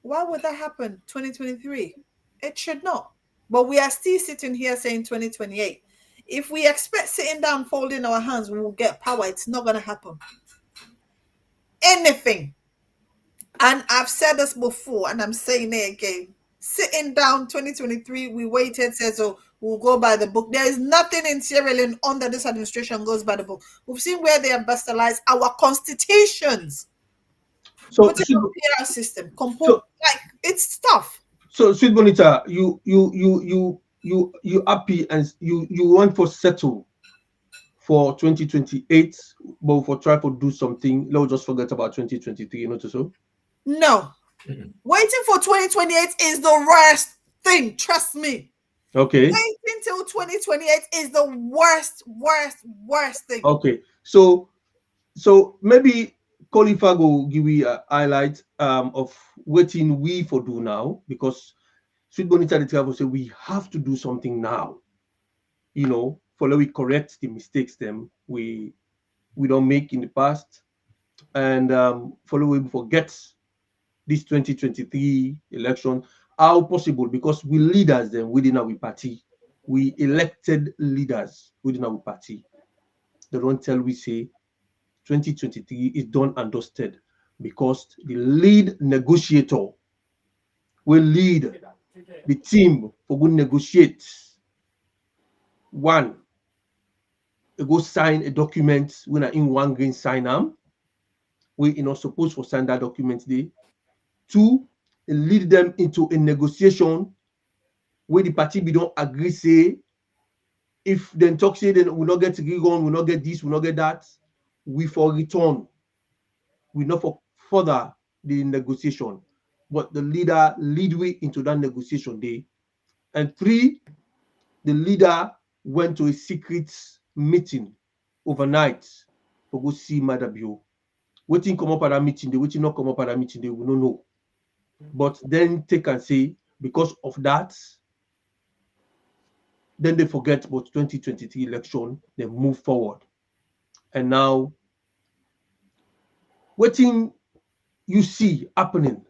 Why would that happen 2023? It should not. But we are still sitting here saying 2028. If we expect sitting down, folding our hands, we will get power. It's not going to happen. Anything. And I've said this before, and I'm saying it again. Sitting down 2023, we waited, says, oh, we'll go by the book. There is nothing in Sierra Leone under this administration goes by the book. We've seen where they have bastardized our constitutions. So, Put it on PR system. so, Like, it's tough. so Sweet Bonita, you happy and you want for settle for 2028, but for try to do something. Let's just forget about 2023, you know, so. No. Waiting for 2028 is the worst thing. Trust me. Okay. Waiting till 2028 is the worst thing. Okay. So maybe Khalifa go give you a highlight of waiting we for do now, because Sweet Bonita the travel say we have to do something now. You know, for we correct the mistakes them we don't make in the past, and follow we forget this 2023 election. How possible? Because we leaders them within our party, we elected leaders within our party. They don't tell we say 2023 is done and dusted, because the lead negotiator will lead the team for good negotiate. One, they go sign a document when I in one green sign them. We not supposed to sign that document there. Two, lead them into a negotiation where the party we don't agree, say if then talk say then we not get agree on, we not get this, we not get that, we for return. We not for further the negotiation. But the leader lead way into that negotiation day. And three, the leader went to a secret meeting overnight to go see Madabio. Waiting come up at that meeting, they waiting not come up at that meeting, they will not know. But then take and say, because of that, then they forget about 2023 election, they move forward. And now, waiting you see happening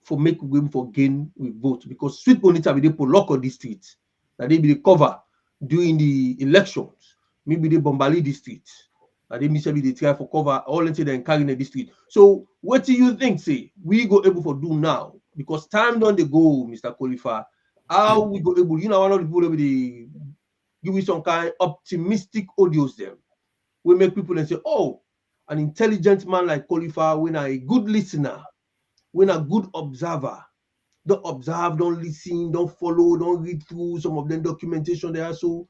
for make women for gain with vote, because Sweet Bonita be they put lock on the streets that they be the cover during the elections. Maybe they bombali the streets. And they maybe they try for cover all until they carrying the district. So what do you think, say, we go able for do now? Because time don't they go, Mr. Khalifa. How we go able, you know, one of the people they give you some kind of optimistic audios them. We make people and say, oh, an intelligent man like Khalifa, when a good listener, when a good observer, don't observe, don't listen, don't follow, don't read through some of them documentation there. So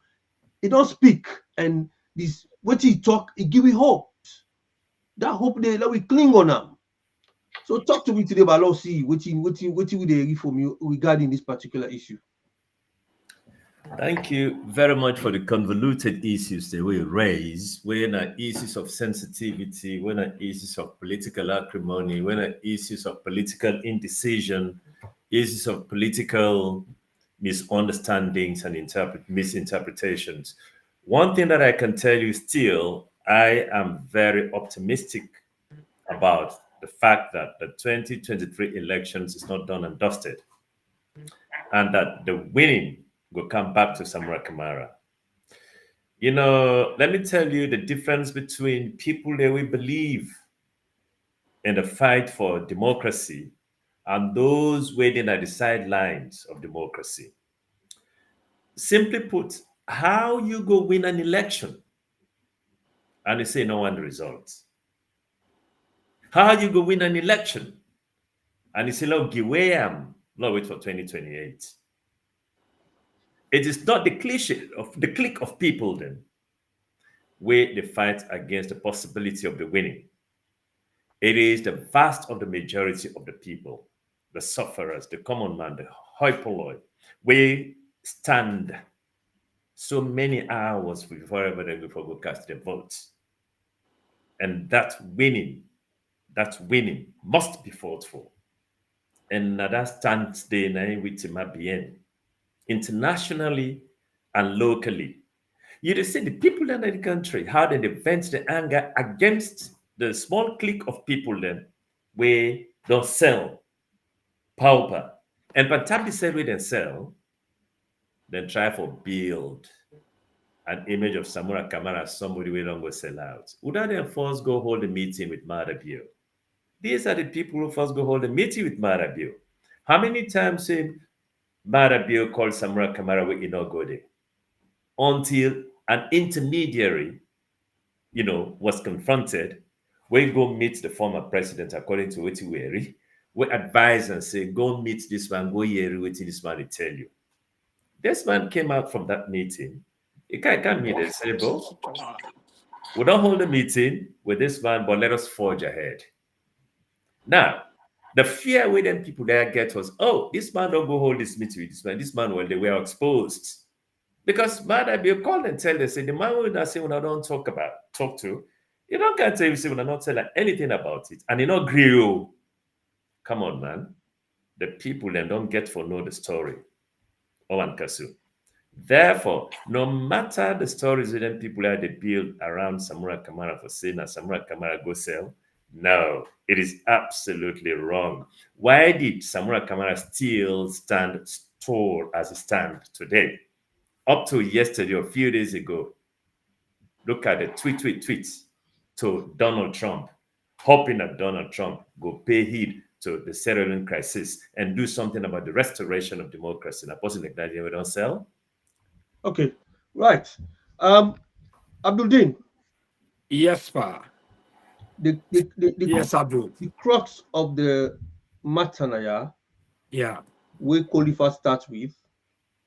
he don't speak. And this what he talk, he give you hope. That hope they let we cling on them. So talk to me today about let's see what you would they read from you regarding this particular issue. Thank you very much for the convoluted issues that we raise. When are issues of sensitivity, when are issues of political acrimony, when are issues of political indecision, issues of political misunderstandings and misinterpretations. One thing that I can tell you still, I am very optimistic about the fact that the 2023 elections is not done and dusted, and that the winning will come back to Samura Kamara. You know, let me tell you the difference between people that we believe in the fight for democracy and those waiting at the sidelines of democracy. Simply put, how you go win an election and you say no one the results? How you go win an election and you say, look, give way, no wait for 2028. It is not the cliche of the clique of people then where they fight against the possibility of the winning. It is the vast of the majority of the people, the sufferers, the common man, the hoi polloi, we stand so many hours before they go cast their votes. And that winning must be fought for. And that stands there with Timabien, internationally and locally. You just see the people in the country, how they vent the anger against the small clique of people then where don't sell pauper. And by the time they sell where they sell, then try for build an image of Samura Kamara as somebody we don't go sell out. Would I then first go hold a meeting with Marabio? These are the people who first go hold a meeting with Marabio. How many times Marabio called Samura Kamara we not go there? Until an intermediary, was confronted, we go meet the former president according to what we advise and say, go meet this man, go hear what this man will tell you. This man came out from that meeting. He can't meet and say, bro, we don't hold a meeting with this man, but let us forge ahead. Now, the fear within people there get was, oh, this man don't go hold this meeting with this man. This man, well, they were exposed. Because man, I be called and tell them, say, the man will not say when I don't talk to, you don't get to tell you, say, when I not tell her anything about it. And you not agree, you. Come on, man. The people then don't get for know the story. Owan Kasu. Therefore, no matter the stories that people are they build around Samura Kamara for saying that Samura Kamara go sell, no, it is absolutely wrong. Why did Samura Kamara still stand tall as it stands today? Up to yesterday, or a few days ago, look at the tweets to Donald Trump, hoping that Donald Trump go pay heed to the Sierra Leone crisis and do something about the restoration of democracy. And a person like that, we don't sell. Okay, right. Abdul-Din. Yes, pa. Yes, Abdul. The crux of the matter, yeah, where Khalifa starts with,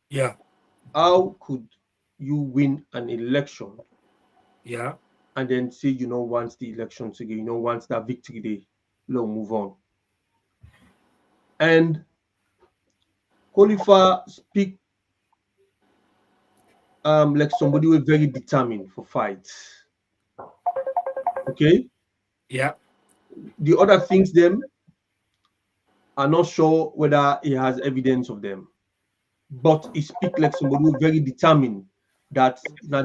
yeah, how could you win an election? Yeah. And then say, once the elections again, once that victory day, we'll move on. And Khalifa speak like somebody who is very determined for fights. Okay? Yeah. The other things them are not sure whether he has evidence of them. But he speak like somebody who is very determined that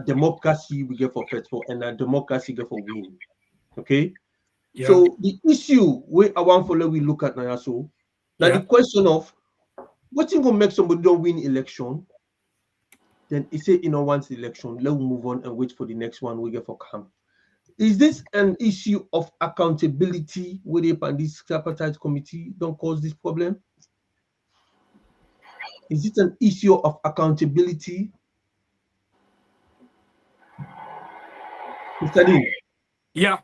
democracy we get for first for and that democracy get for win. Okay? Yeah. So the issue where I want for we look at now, so now the question of what's going to make somebody don't win election, then he say, once the election, let's move on and wait for the next one we get for camp. Is this an issue of accountability with this Tripartite committee don't cause this problem? Is it an issue of accountability? Mr. Dean? Yeah.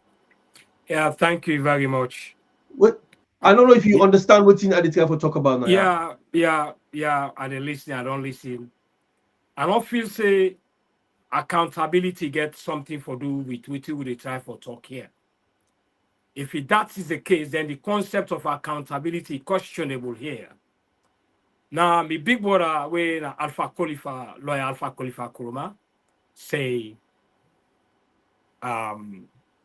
Yeah, thank you very much. What? I don't know if you understand what in Aditya for talk about now. Yeah. And then listen, I don't listen. I don't feel say accountability gets something for do with what they try for talk here. If that is the case, then the concept of accountability is questionable here. Now, my big brother, when lawyer Alpha Khalifa Kuruma, say,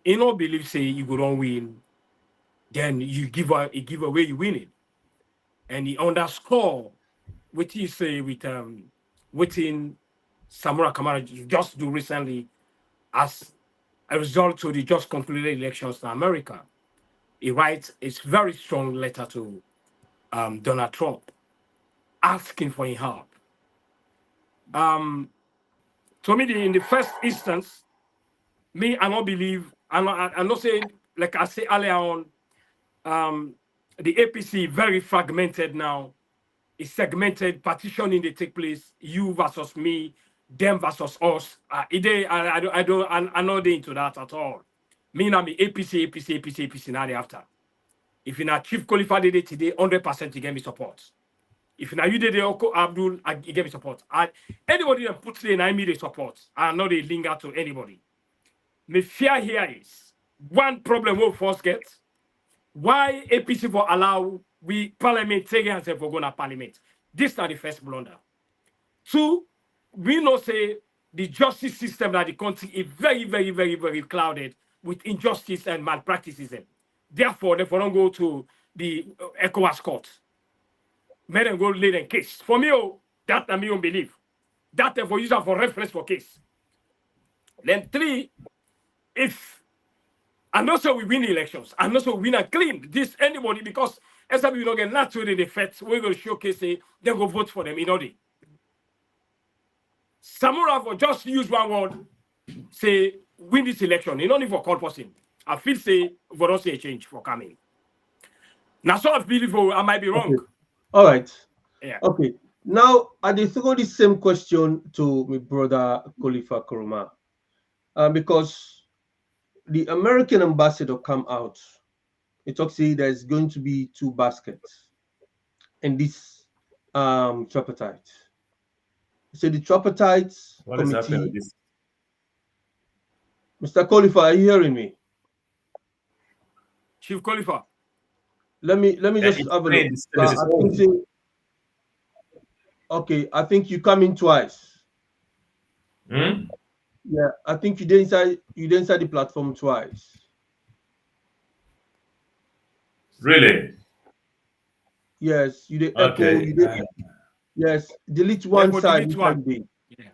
he no believe say you go don't win, then you give away you win it. And he underscore what he say with within Samura Kamara just do recently as a result of the just concluded elections in America. He writes a very strong letter to Donald Trump asking for his help. To me, in the first instance, I don't believe, I'm not saying, like I say earlier on, the APC very fragmented now. It's segmented, partitioning they take place, you versus me, them versus us. I'm not into that at all. Me now me APC now after. If you not chief qualified today, 100% you get me support. If now you did the Abdul, you get me support. Anybody that puts in I me support. I know they linger to anybody. My fear here is one problem we'll first get. Why APC for allow we parliamentarians for going to parliament? This is not the first blunder. Two, we know say the justice system that the country is very, very, very, very clouded with injustice and malpractices. Therefore, they don't go to the ECOWAS court. May them go lay in case. For me, that I don't believe. That for use for reference for case. Then 3, if and also we win elections, and also we win and clean this anybody because SW will not get naturally the effects. We're going to showcase they go vote for them in order. Samura for just use one word, say win this election. You don't need for call person. I feel say for us a change for coming. Now, so beautiful. I might be wrong. Okay. All right. Yeah. Okay. Now, I did throw the same question to my brother Khalifa Kuruma, because the American ambassador come out. He talks say there's going to be 2 baskets in this tripartite. So the tripartite What is happening committee. with this? Mr. Khalifa, are you hearing me? Chief Khalifa. Let me just It's have a playing look. this I think okay, I think you come in twice. Yeah, I think you did inside the platform twice. Really? Yes, you did echo. Okay. You did, yes, delete one side Delete inside one. the. Yeah.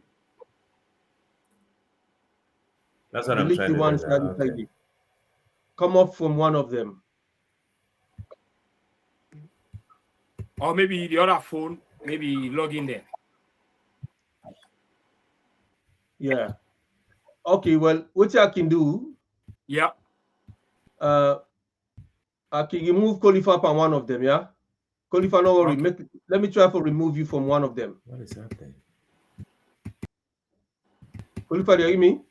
That's what Delete I'm the trying one to do side now. inside Okay. the. Come up from one of them. Or maybe the other phone, maybe log in there. Yeah. Okay, well, what I can do, Yeah. I can remove Khalifa from one of them, yeah? Khalifa, no worry. Okay. Let me try to remove you from one of them. What is happening? Khalifa, do you hear me?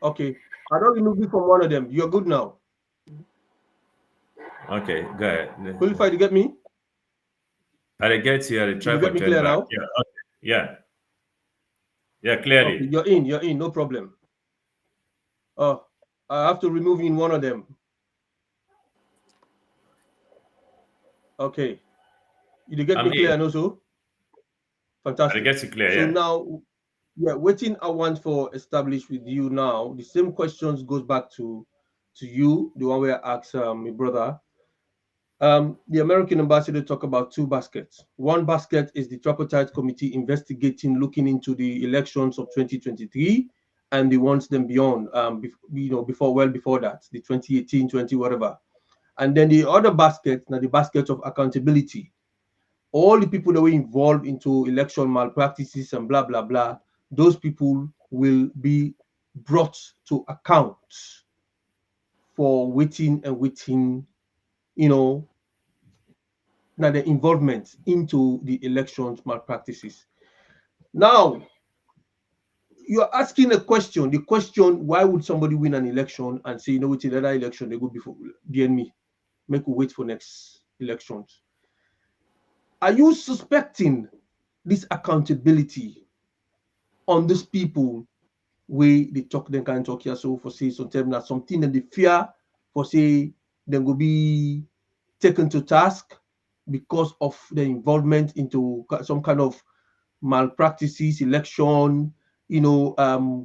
Okay. I don't remove you from one of them. You're good now. Okay, go ahead. Khalifa, do you get me? I get you. I try You for get me turn clear back. now? Yeah. Okay. Yeah. Yeah, Okay, clearly. you're in, no problem. I have to remove you in one of them. Okay. You get I'm me clear in. also? I Fantastic. get you clear, So yeah. now, yeah, waiting I want for establish with you now. The same questions goes back to you, the one where I asked my brother. The American ambassador talk about 2 baskets. One basket is the Tripartite Committee investigating, looking into the elections of 2023 and the ones then beyond, well before that, the 2018, 20, whatever. And then the other basket, now the basket of accountability. All the people that were involved into election malpractices and blah, blah, blah, those people will be brought to account for waiting, now the involvement into the elections malpractices. Now, you're asking a question. The question, why would somebody win an election and say, it's another election, they go before me, make we wait for next elections? Are you suspecting this accountability on these people where they talk, them can talk here, so for say sometimes that something that they fear for say they will be taken to task because of the involvement into some kind of malpractices, election,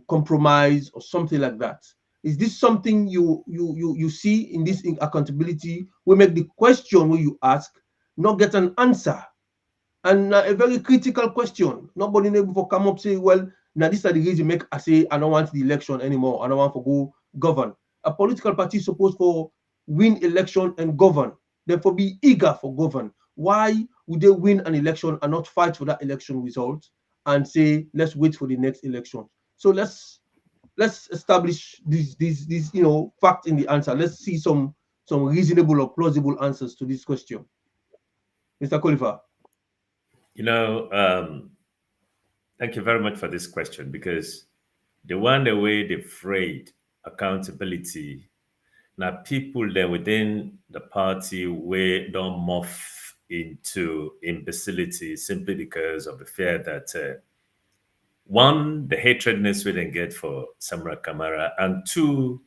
compromise or something like that? Is this something you see in this accountability? We make the question when you ask not get an answer, and a very critical question. Nobody able to come up say, well, now this is the reason make I say I don't want the election anymore. I don't want to go govern. A political party is supposed to win election and govern. Therefore, be eager for govern. Why would they win an election and not fight for that election result and say let's wait for the next election? So let's establish this fact in the answer. Let's see some reasonable or plausible answers to this question, Mr. Khalifa. Thank you very much for this question, because the way they phrase accountability, now people there within the party where don't morph into imbecility simply because of the fear that one, the hatredness we didn't get for Samra Kamara, and 2,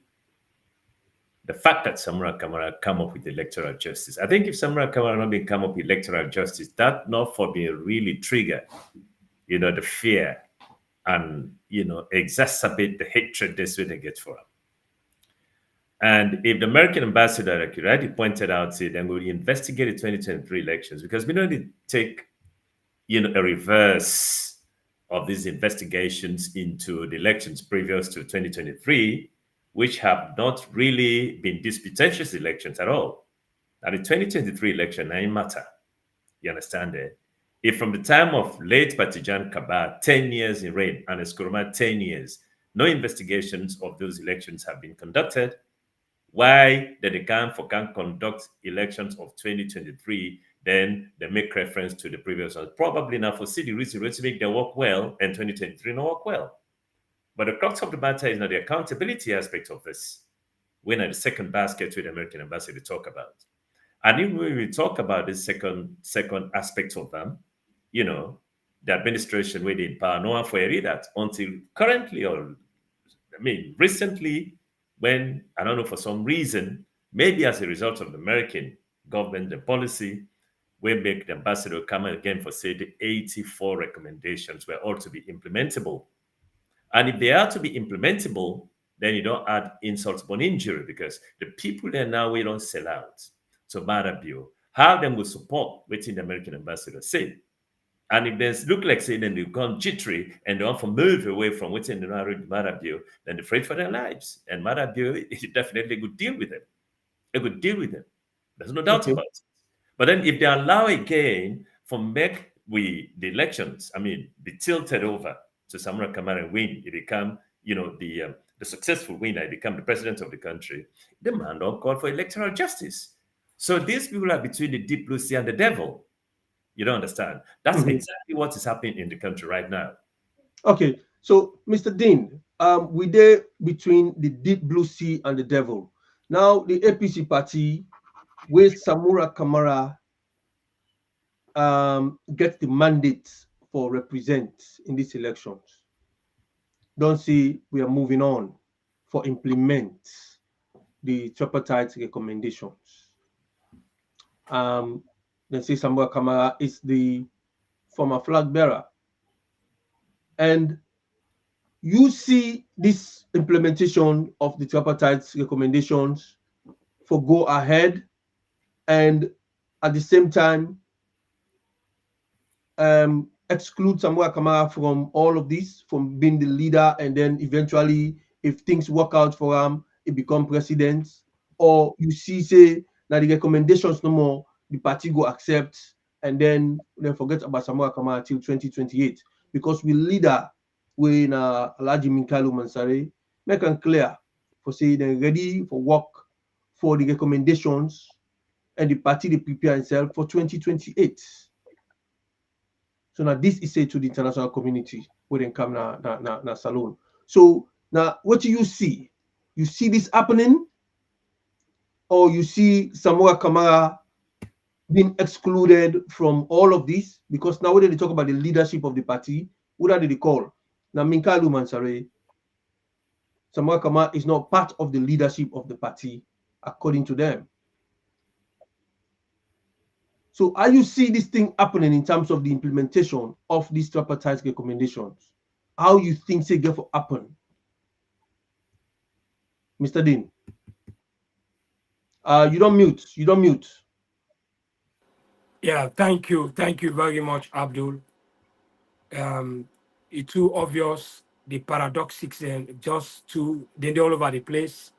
the fact that Samra Kamara come up with electoral justice. I think if Samra Kamara not been come up with electoral justice, that not for being really trigger, the fear and, exacerbate the hatred this way they get for him. And if the American ambassador, like you rightly pointed out, said, then we'll investigate the 2023 elections, because we don't need to take a reverse of these investigations into the elections previous to 2023, which have not really been disputatious elections at all. And the 2023 election, ain't matter. You understand it? If from the time of late Batijan Kaba, 10 years in reign, and Eskuruma, 10 years, no investigations of those elections have been conducted, why did the can conduct elections of 2023? Then they make reference to the previous ones. Probably now for see the reason to make them work well, and 2023 not work well. But the crux of the matter is not the accountability aspect of this. We're in the second basket with the American embassy to talk about. And if we talk about this second aspect of them, the administration where they in power, no one for that until currently, or recently, when I don't know for some reason, maybe as a result of the American government and policy, we make the ambassador come again for say the 84 recommendations were all to be implementable. And if they are to be implementable, then you don't add insult upon injury, because the people there now we don't sell out. So Marabio, how them will support waiting the American ambassador say. And if they look like say then they've gone jittery and they want to move away from waiting the Marabio, then they're afraid for their lives. And Marabio is definitely a good deal with them. A good deal with them. There's no doubt about it. But then if they allow again for make the elections, be tilted over to Samura Kamara win, he become, the successful winner, become the president of the country, the man don't call for electoral justice. So these people are between the deep blue sea and the devil. You don't understand. That's exactly what is happening in the country right now. Okay, so Mr. Dean, we're there between the deep blue sea and the devil. Now the APC party, where Samura Kamara gets the mandate for represent in these elections. Don't see we are moving on for implement the tripartite recommendations. Then say Samura Kamara is the former flag bearer. And you see this implementation of the tripartite recommendations for go ahead, and at the same time exclude Samura Kamara from all of this, from being the leader, and then eventually, if things work out for him, he become president. Or you see, say, now the recommendations no more, the party go accept, and then forget about Samura Kamara until 2028. Because we leader, we in Alhaji Minkalu Mansare, make it clear for say they're ready for work for the recommendations, and the party they prepare itself for 2028. So now this is said to the international community where they come na salon. So now what do you see? You see this happening, or you see Samura Kamara being excluded from all of this? Because now when they talk about the leadership of the party, what are they call? Now Minkalu Mansare, Samura Kamara is not part of the leadership of the party, according to them. So how you see this thing happening in terms of the implementation of these tripartite recommendations? How you think they get to happen? Mr. Dean. You don't mute. Yeah, thank you very much, Abdul. It's too obvious, the paradoxics and they're all over the place.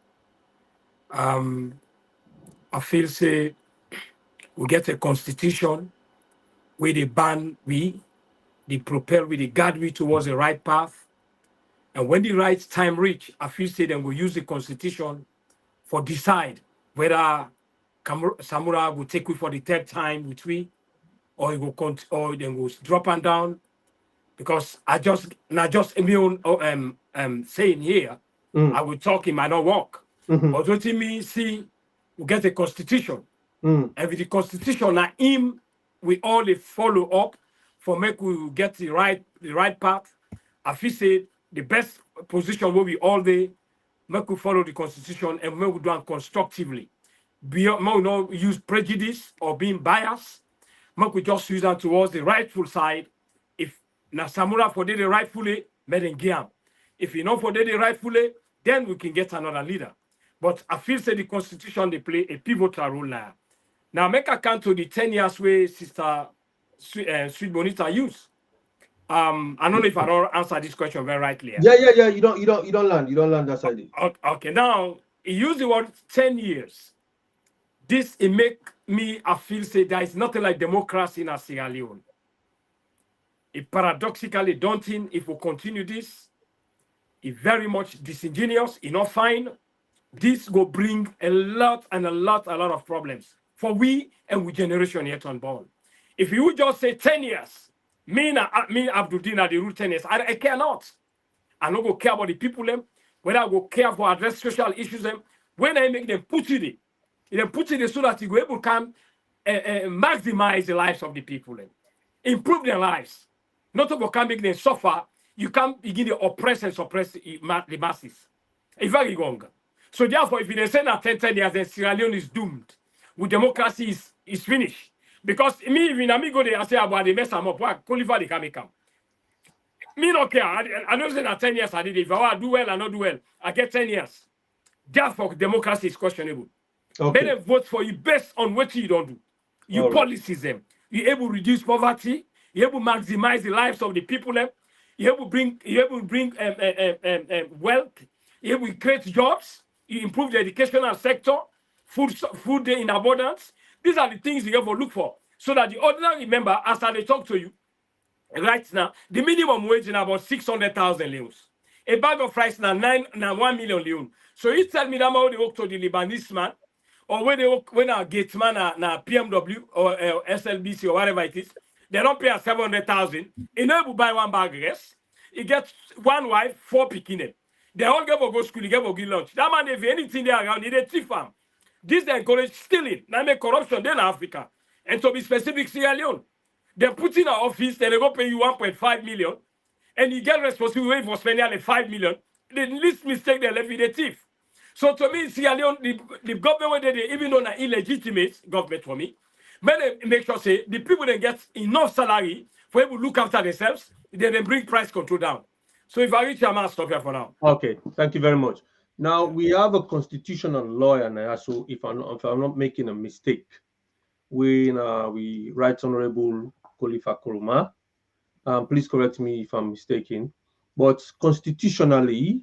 I feel say we get a constitution where they ban they propel they guide we towards the right path. And when the right time reach, I feel say then we'll use the constitution for decide whether Samura will take we for the third time with we, or it will or then will drop and down. Because I just saying here, I will talk, it might not work. But what it means, see, we get a constitution. And with the constitution, now him, we all follow up for make we get the right path. I feel say the best position where we all day make we follow the constitution and make we do it constructively. We not use prejudice or being biased. Make we just use that towards the rightful side. If now Samura for the rightfully, made in Giam. If you know for the rightfully, then we can get another leader. But I feel say the constitution they play a pivotal role now. Now make account to the 10 years way Sister Sweet Bonita use. I don't know if I don't answer this question very rightly. Yeah. You don't land that side. Okay, now he used the word 10 years. This it make me I feel say there is nothing like democracy in Sierra Leone. It paradoxically daunting if we continue this. It very much disingenuous, not fine. This will bring a lot of problems for we and we generation yet unborn. If you would just say 10 years, me Abdul are the rule 10 years, I cannot. I don't go care about the people them, whether I go care for address social issues them, when I make them put it so that you go able to come maximize the lives of the people them, improve their lives. Not to go can make them suffer, you can't begin to oppress and suppress the masses. It's very wrong. So therefore, if you say that 10 years, then Sierra Leone is doomed. With democracy is finished. Because me, if I go there and say about the mess I'm up, why qualify the come. Me not care. I don't say that 10 years I did it. If I want to do well, I not do well. I get 10 years. Therefore, democracy is questionable. Okay. They vote for you based on what you don't do. You policies them. You able to reduce poverty. You able to maximize the lives of the people them. You able to bring wealth. You able to create jobs. You improve the educational sector. Food in abundance. These are the things you have to look for. So that the ordinary member, as they talk to you, right now, the minimum wage is about 600,000 leones. A bag of rice now 1 million leon. So you tell me that how they work to the Lebanese man, or when they work when a gate man na PMW or SLBC or whatever it is, they don't pay 700,000. He never buy one bag rice. He gets one wife, 4 picking. They all get to go school, they get to go lunch. That man, if anything there around, he dey thief farm. This they encourage stealing. Now make corruption then in Africa. And to be specific, Sierra Leone. They put in an office, then they go pay you 1.5 million, and you get responsible for spending only 5 million. The least mistake they left with the thief. So to me, Sierra Leone, the government, whether they even though an illegitimate government for me, but they make sure say the people that get enough salary for able to look after themselves, then they bring price control down. So if I reach your man, stop here for now. Okay, thank you very much. Now we have a constitutional lawyer now, so if I'm not making a mistake, we Right Honorable Khalifa Kuruma. Please correct me if I'm mistaken, but constitutionally,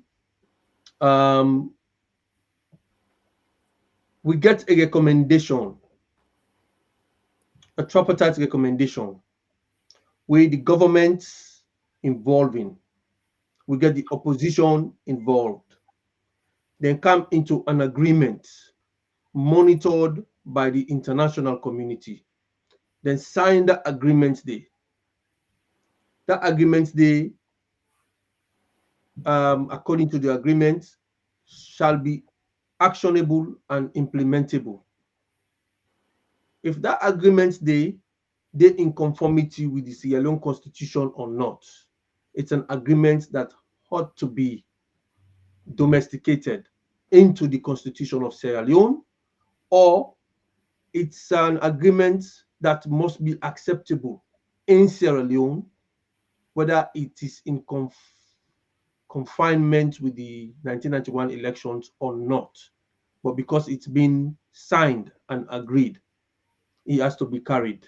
we get a recommendation, a tripartite recommendation, where the government's involving, we get the opposition involved, then come into an agreement monitored by the international community, then sign the agreement day. That agreement day, according to the agreement, shall be actionable and implementable. If that agreement day, they're in conformity with the Sierra Leone Constitution or not, it's an agreement that ought to be domesticated into the Constitution of Sierra Leone, or it's an agreement that must be acceptable in Sierra Leone, whether it is in confinement with the 1991 elections or not. But because it's been signed and agreed, it has to be carried.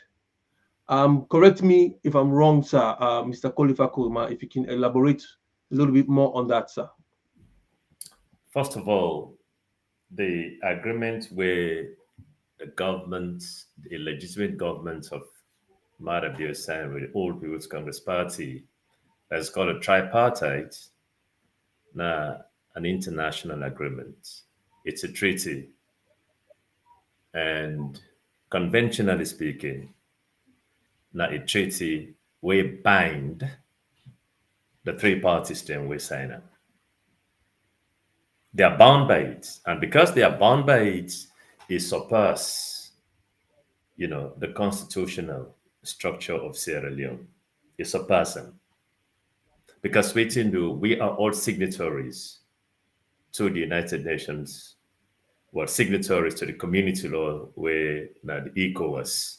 Correct me if I'm wrong, sir, Mr. Khalifa Kuruma, if you can elaborate a little bit more on that, sir. First of all, the agreement where the government, the legitimate government of Marabio signed with the Old People's Congress Party, that's called a tripartite, an international agreement. It's a treaty. And conventionally speaking, a treaty will bind the 3 parties then we sign up. They are bound by it. And because they are bound by it, it surpasses, the constitutional structure of Sierra Leone. It surpasses them. Because we are all signatories to the United Nations, we're signatories to the community law where the ECOWAS.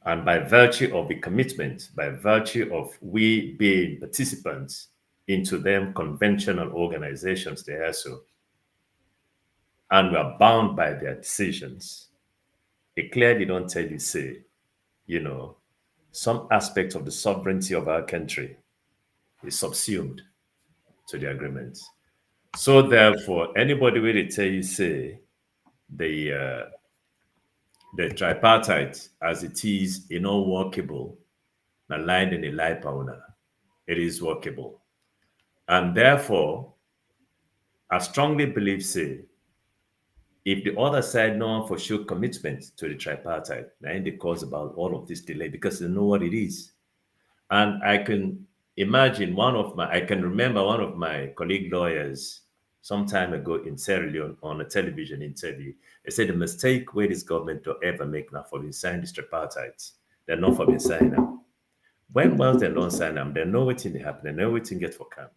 And by virtue of the commitment, by virtue of we being participants into them conventional organizations, they also, and we are bound by their decisions, it clearly don't tell you, say, some aspect of the sovereignty of our country is subsumed to the agreement. So therefore, anybody will tell you say the tripartite as it is not workable, aligned in the life owner, it is workable. And therefore, I strongly believe say if the other side know for sure commitment to the tripartite, then the cause about all of this delay because they know what it is. And I can imagine I can remember one of my colleague lawyers some time ago in Sierra Leone on a television interview. They said the mistake where this government don't ever make now for being signed this tripartite. They're not for being signed them. When once they don't sign them, they know what thing happen, they know what thing get for come.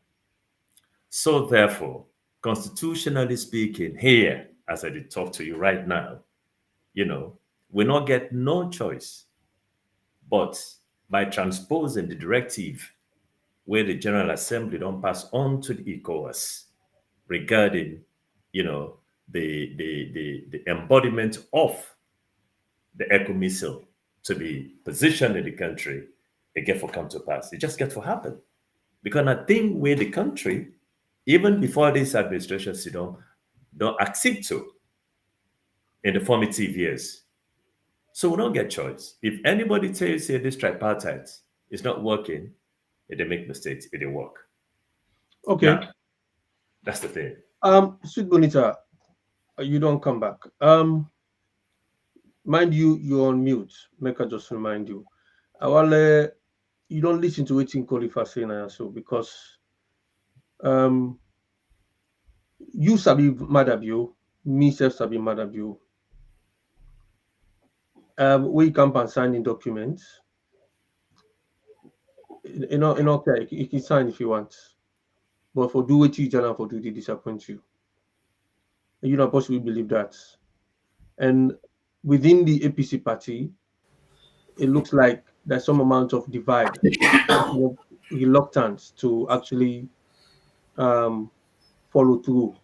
So therefore, constitutionally speaking, here, as I did talk to you right now, we not get no choice but by transposing the directive where the General Assembly don't pass on to the ECOWAS regarding, the embodiment of the eco missile to be positioned in the country, it get for come to pass. It just get to happen. Because I think where the country, even before this administration, don't accede to in the formative years. So we don't get choice. If anybody tells you this tripartite is not working, if they make mistakes, it didn't work. Okay. Now, that's the thing. Sweet Bonita, you don't come back. Mind you, you're on mute. Make I just remind you. You don't listen to what in Khalifa saying now, so because you sabi Madabio, me self sabi Madabio. We come and sign in documents. Okay, you can sign if you want. But for do what you tell for do they disappoint you. You're not possibly believe that. And within the APC party, it looks like there's some amount of divide, reluctance to actually follow through.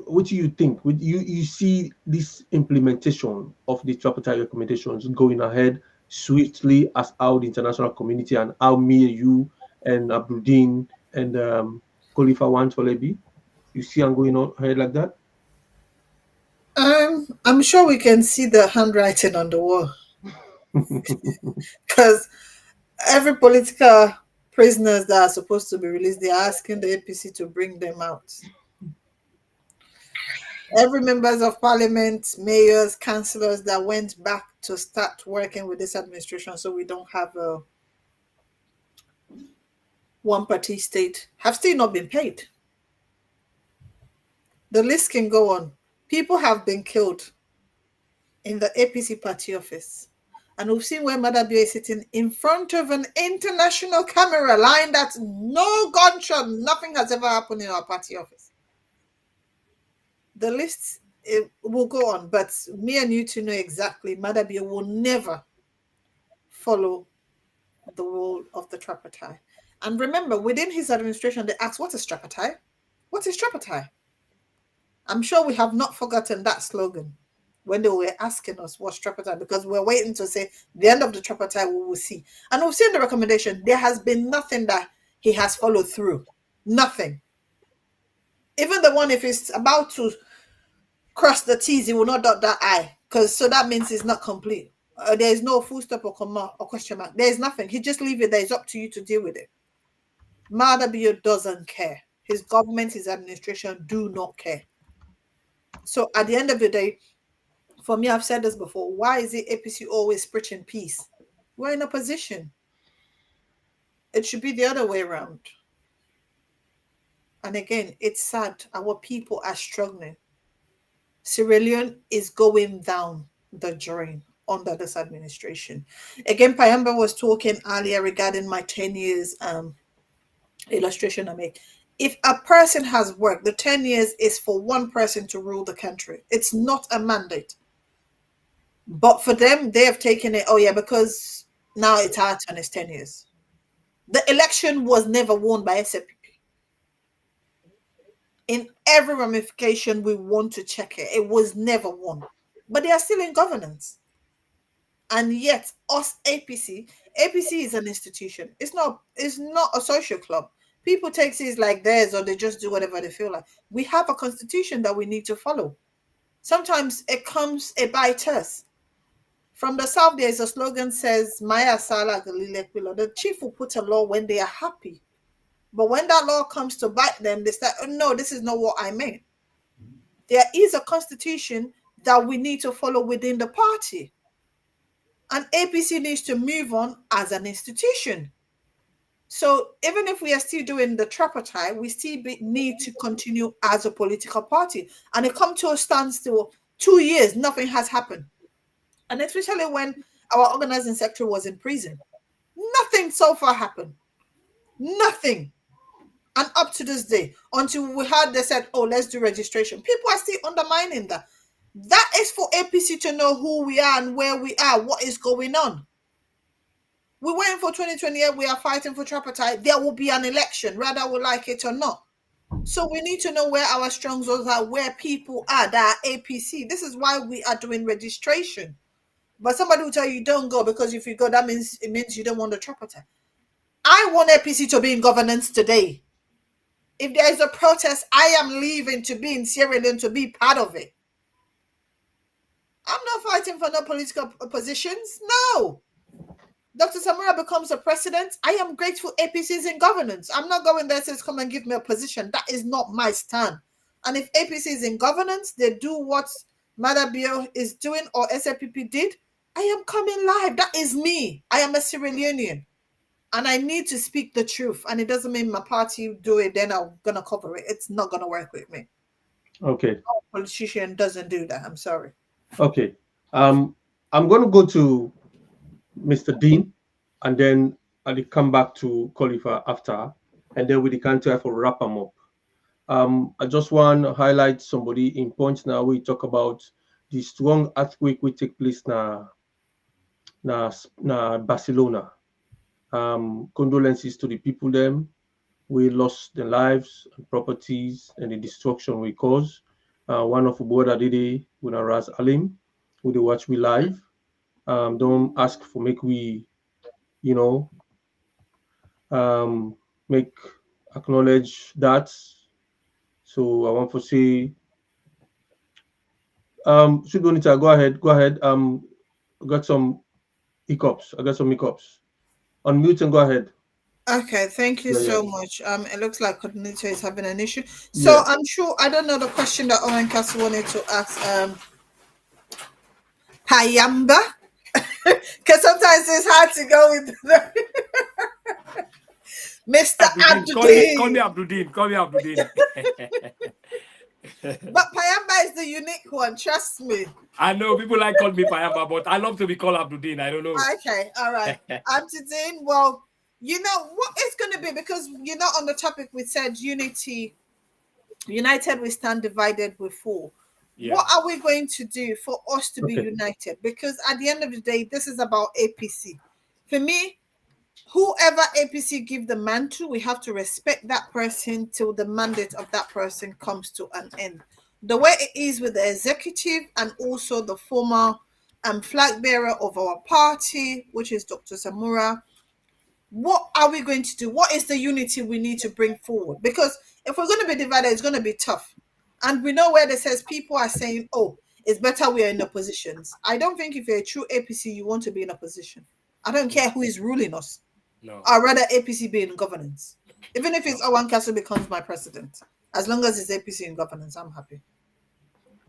What do you think? You see this implementation of the tripartite recommendations going ahead swiftly as how the international community and how me, you, and Abdullah and Khalifa want to be? You see I'm going on ahead like that? I'm sure we can see the handwriting on the wall because every political prisoners that are supposed to be released, they are asking the APC to bring them out. Every members of parliament, mayors, councillors that went back to start working with this administration so we don't have a one-party state have still not been paid. The list can go on. People have been killed in the APC party office. And we've seen where Madabio is sitting in front of an international camera line that no gunshot, nothing has ever happened in our party office. The list will go on, but me and you to know exactly, Madabio will never follow the rule of the tripartite. And remember, within his administration, they asked, what is tripartite? What is tripartite? I'm sure we have not forgotten that slogan when they were asking us what's tripartite, because we're waiting to say the end of the tripartite we will see. And we've seen the recommendation. There has been nothing that he has followed through. Nothing. Even the one, if it's about to cross the T's, he will not dot that I, because so that means it's not complete. There is no full stop or comma or question mark. There is nothing. He just leave it there. It's up to you to deal with it. Madabio doesn't care. His government, his administration do not care. So at the end of the day, for me, I've said this before, why is the APC always preaching peace? We're in opposition. It should be the other way around. And again, it's sad. Our people are struggling. Sierra Leone is going down the drain under this administration. Again, Payamba was talking earlier regarding my 10 years illustration I made. If a person has worked, the 10 years is for one person to rule the country. It's not a mandate. But for them, they have taken it, oh yeah, because now it's our turn, it's 10 years. The election was never won by SFPP. In every ramification, we want to check it. It was never won. But they are still in governance. And yet, us APC is an institution. It's not a social club. People take things like theirs, or they just do whatever they feel like. We have a constitution that we need to follow. Sometimes it bites us. From the south, there is a slogan says, Maya Sala Galile Pilo. The chief will put a law when they are happy. But when that law comes to bite them, they say, oh, no, this is not what I meant. There is a constitution that we need to follow within the party. And APC needs to move on as an institution. So even if we are still doing the tripartite, we still need to continue as a political party. And it come to a standstill 2 years, nothing has happened. And especially when our organizing secretary was in prison, nothing so far happened. Nothing. And up to this day, until they said, oh, let's do registration. People are still undermining that. That is for APC to know who we are and where we are, what is going on. We're waiting for 2028. We are fighting for tripartite. There will be an election, whether we like it or not. So we need to know where our strongholds are, where people are that are APC. This is why we are doing registration. But somebody will tell you don't go, because if you go, it means you don't want the tripartite. I want APC to be in governance today. If there is a protest, I am leaving to be in Sierra Leone to be part of it. I'm not fighting for no political positions. No. Dr. Samura becomes a president. I am grateful APC is in governance. I'm not going there says come and give me a position. That is not my stand. And if APC is in governance, they do what Madabio is doing or SAPP did, I am coming live. That is me. I am a Sierra Leonean. And I need to speak the truth. And it doesn't mean my party do it, then I'm going to cover it. It's not going to work with me. Okay. No politician doesn't do that. I'm sorry. Okay. I'm going to go to Mr. Dean, and then I'll come back to Khalifa after, and then we can try for wrap them up. I just want to highlight somebody in points now. We talk about the strong earthquake will take place na Barcelona. Condolences to the people them. We lost their lives and properties and the destruction we caused. One of the brother Dede, when I Raz Alim, who they watch me live. Don't ask for make we, make acknowledge that. So I want to say, Shudonita, go ahead. I got some hiccups. Unmute and go ahead. Okay, thank you so much. It looks like coordinator is having an issue. So I'm sure, I don't know the question that Owen Castle wanted to ask Payamba. Because sometimes it's hard to go with the Mr. Abdudin. Call me Abdudin. But Payamba is the unique one, trust me. I know people like call me Payamba, but I love to be called Abdudin. I don't know. Okay, all right. Abdudin, well, you know what it's going to be, because on the topic we said unity, united we stand, divided we fall. Yeah. What are we going to do for us to be united? Because at the end of the day, this is about APC. For me, whoever APC give the mantle, we have to respect that person till the mandate of that person comes to an end. The way it is with the executive and also the former flag bearer of our party, which is Dr. Samura. What are we going to do? What is the unity we need to bring forward? Because if we're going to be divided, it's going to be tough. And we know where it says people are saying, oh, it's better we are in oppositions. I don't think if you're a true APC, you want to be in opposition. I don't care who is ruling us. No. I'd rather APC be in governance. Even if it's Owen Castle becomes my president. As long as it's APC in governance, I'm happy.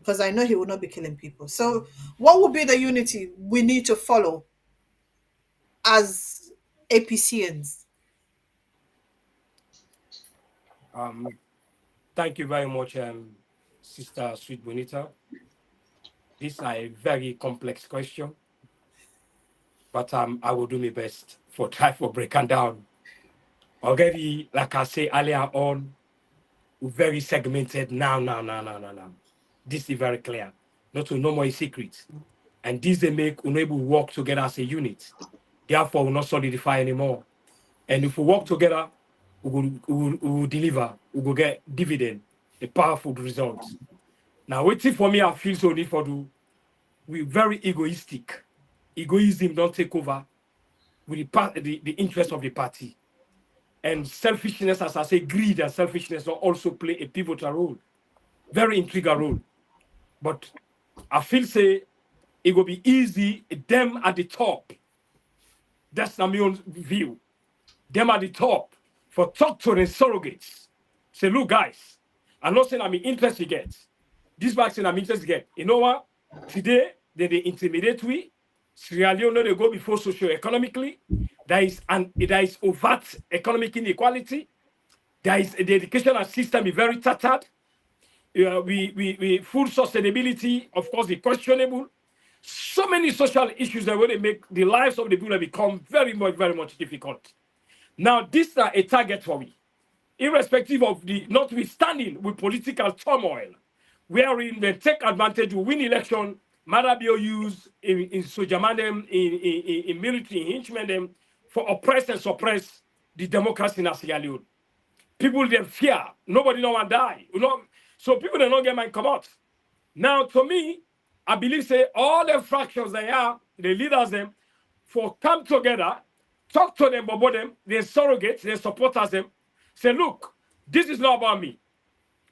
Because I know he will not be killing people. So what would be the unity we need to follow as APCians? Thank you very much, Sister Sweet Bonita. This is a very complex question, but I will do my best for try for breaking down. Already, like I say earlier on, we're very segmented now. This is very clear. No more secrets. And this they make unable work together as a unit. Therefore, will not solidify anymore. And if we work together, we will deliver. We will get dividend, a powerful result. Now, waiting for me, I feel so need for do. We're very egoistic. egoism don't take over with the interest of the party. And selfishness, as I say, greed and selfishness will also play a pivotal role, very integral role. But I feel say it will be easy, them at the top. That's my own view. Them at the top for talk to the surrogates. Say, look, guys, I'm not saying I'm interested to get. This vaccine I'm interested to get. You know what? Today, they intimidate we. Sierra Leone, they go before socio-economically. There is overt economic inequality. There is the educational system is very tattered. We food sustainability, of course, is questionable. So many social issues that will make the lives of the people become very much difficult. Now, this is a target for me, irrespective of the notwithstanding with political turmoil, where we take advantage, we win election, Marabio use in Sojaman them, in military henchman them for oppress and suppress the democracy in Sierra Leone. People they fear, nobody no one die. You know, so people they don't get my come out. Now, to me, I believe say all the fractions they are, the leaders them, for come together, talk to them about them, their surrogates, their supporters them, say, look, this is not about me.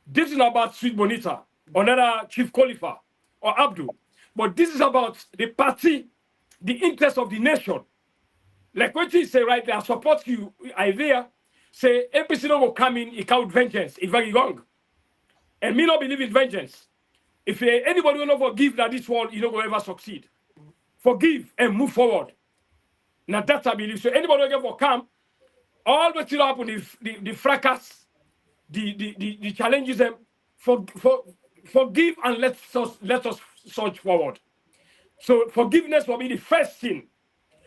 This is not about Sweet Bonita or another Chief Khalifa or Abdul. But this is about the party, the interest of the nation. Like what you say right there, I support you, Isaiah. Say, APC no will come in, it count vengeance. It's very wrong. And me not believe in vengeance. If anybody will not forgive that this world, you don't go ever succeed. Forgive and move forward. Now that's I believe. So anybody will get for come, all the things happen, the fracas, the challenges, them forgive and let us surge forward. So forgiveness will be the first thing.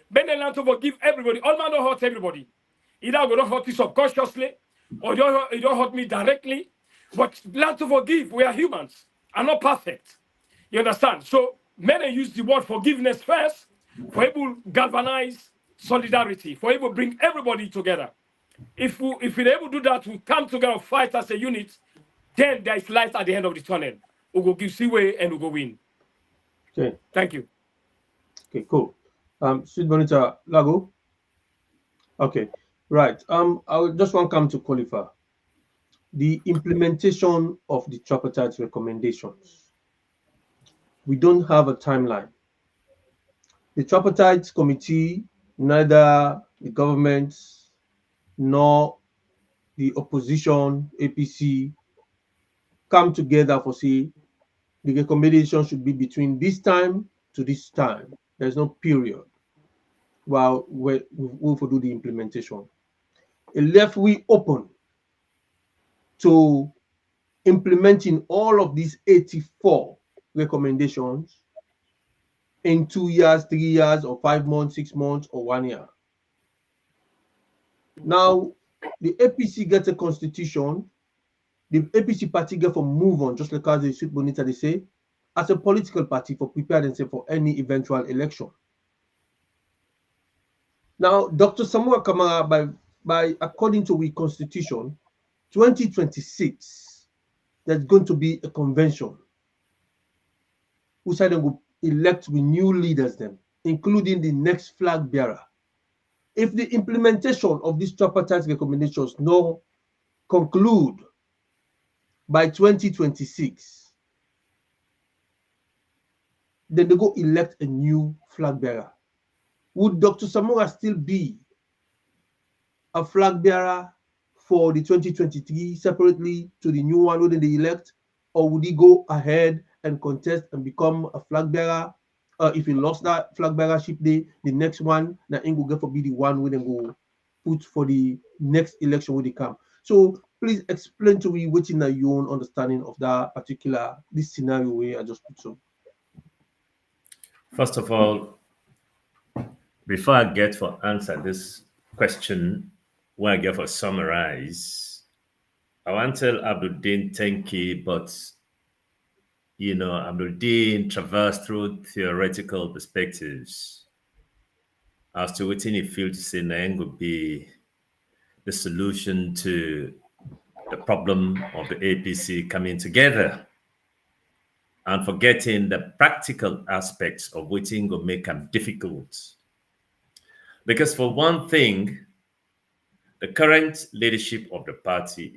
Then they learn to forgive everybody. All man don't hurt everybody. Either I don't hurt you subconsciously, or you don't hurt me directly. But learn to forgive. We are humans. I'm not perfect. You understand? So many use the word forgiveness first for able to galvanize solidarity, for able to bring everybody together. If we're able to do that, we come together, fight as a unit, then there is light at the end of the tunnel. We'll go give seaway and we'll go win. Okay. Thank you. Okay, cool. Sweet Bonita Lago. Okay, right. I would just want to come to qualify the implementation of the tripartite recommendations. We don't have a timeline. The tripartite committee, neither the government nor the opposition, APC, come together for say the recommendation should be between this time to this time. There's no period while we will do the implementation. It left we open to implementing all of these 84 recommendations in 2 years, 3 years, or 5 months, 6 months, or 1 year. Now, the APC gets a constitution. The APC party get for move on, just like as the Sweet Bonita they say, as a political party for prepare themselves for any eventual election. Now, Dr. Samuel Kamara, by according to the constitution, 2026, there's going to be a convention. Which I then will elect with new leaders then, including the next flag bearer. If the implementation of these tripartite recommendations no conclude by 2026, then they go elect a new flag bearer. Would Dr. Samora still be a flag bearer for the 2023 separately to the new one when they elect, or would he go ahead and contest and become a flag bearer? If he lost that flag bearership day, the next one, now he will get for be the one when they go put for the next election when they come. So please explain to me what's in your own understanding of that particular this scenario where I just put so. First of all, before I get for answer this question, when I get for summarize, I want to tell Abdul-Din thank you, but you know, Abdul-Din traversed through theoretical perspectives as to what he feel to say Naeng would be the solution to the problem of the APC coming together and forgetting the practical aspects of which will make them difficult. Because for one thing, the current leadership of the party,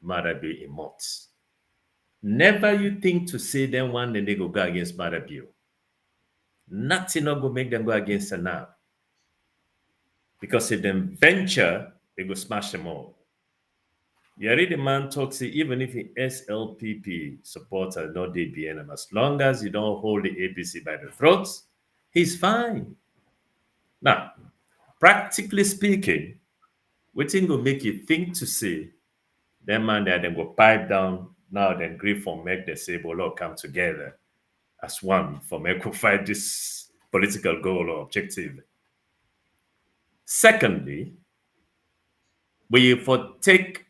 Marabi Imot. Never you think to say them one then they go against Marabi. Nothing not go make them go against her now. Because if them venture, they go smash them all. You read the man talk, say, even if he SLPP supporter, not DBNM, as long as you don't hold the APC by the throats, he's fine. Now, practically speaking, what thing will make you think to say, them man there, then go pipe down, now then grief for make the sable all come together as one for make to fight this political goal or objective. Secondly, we for take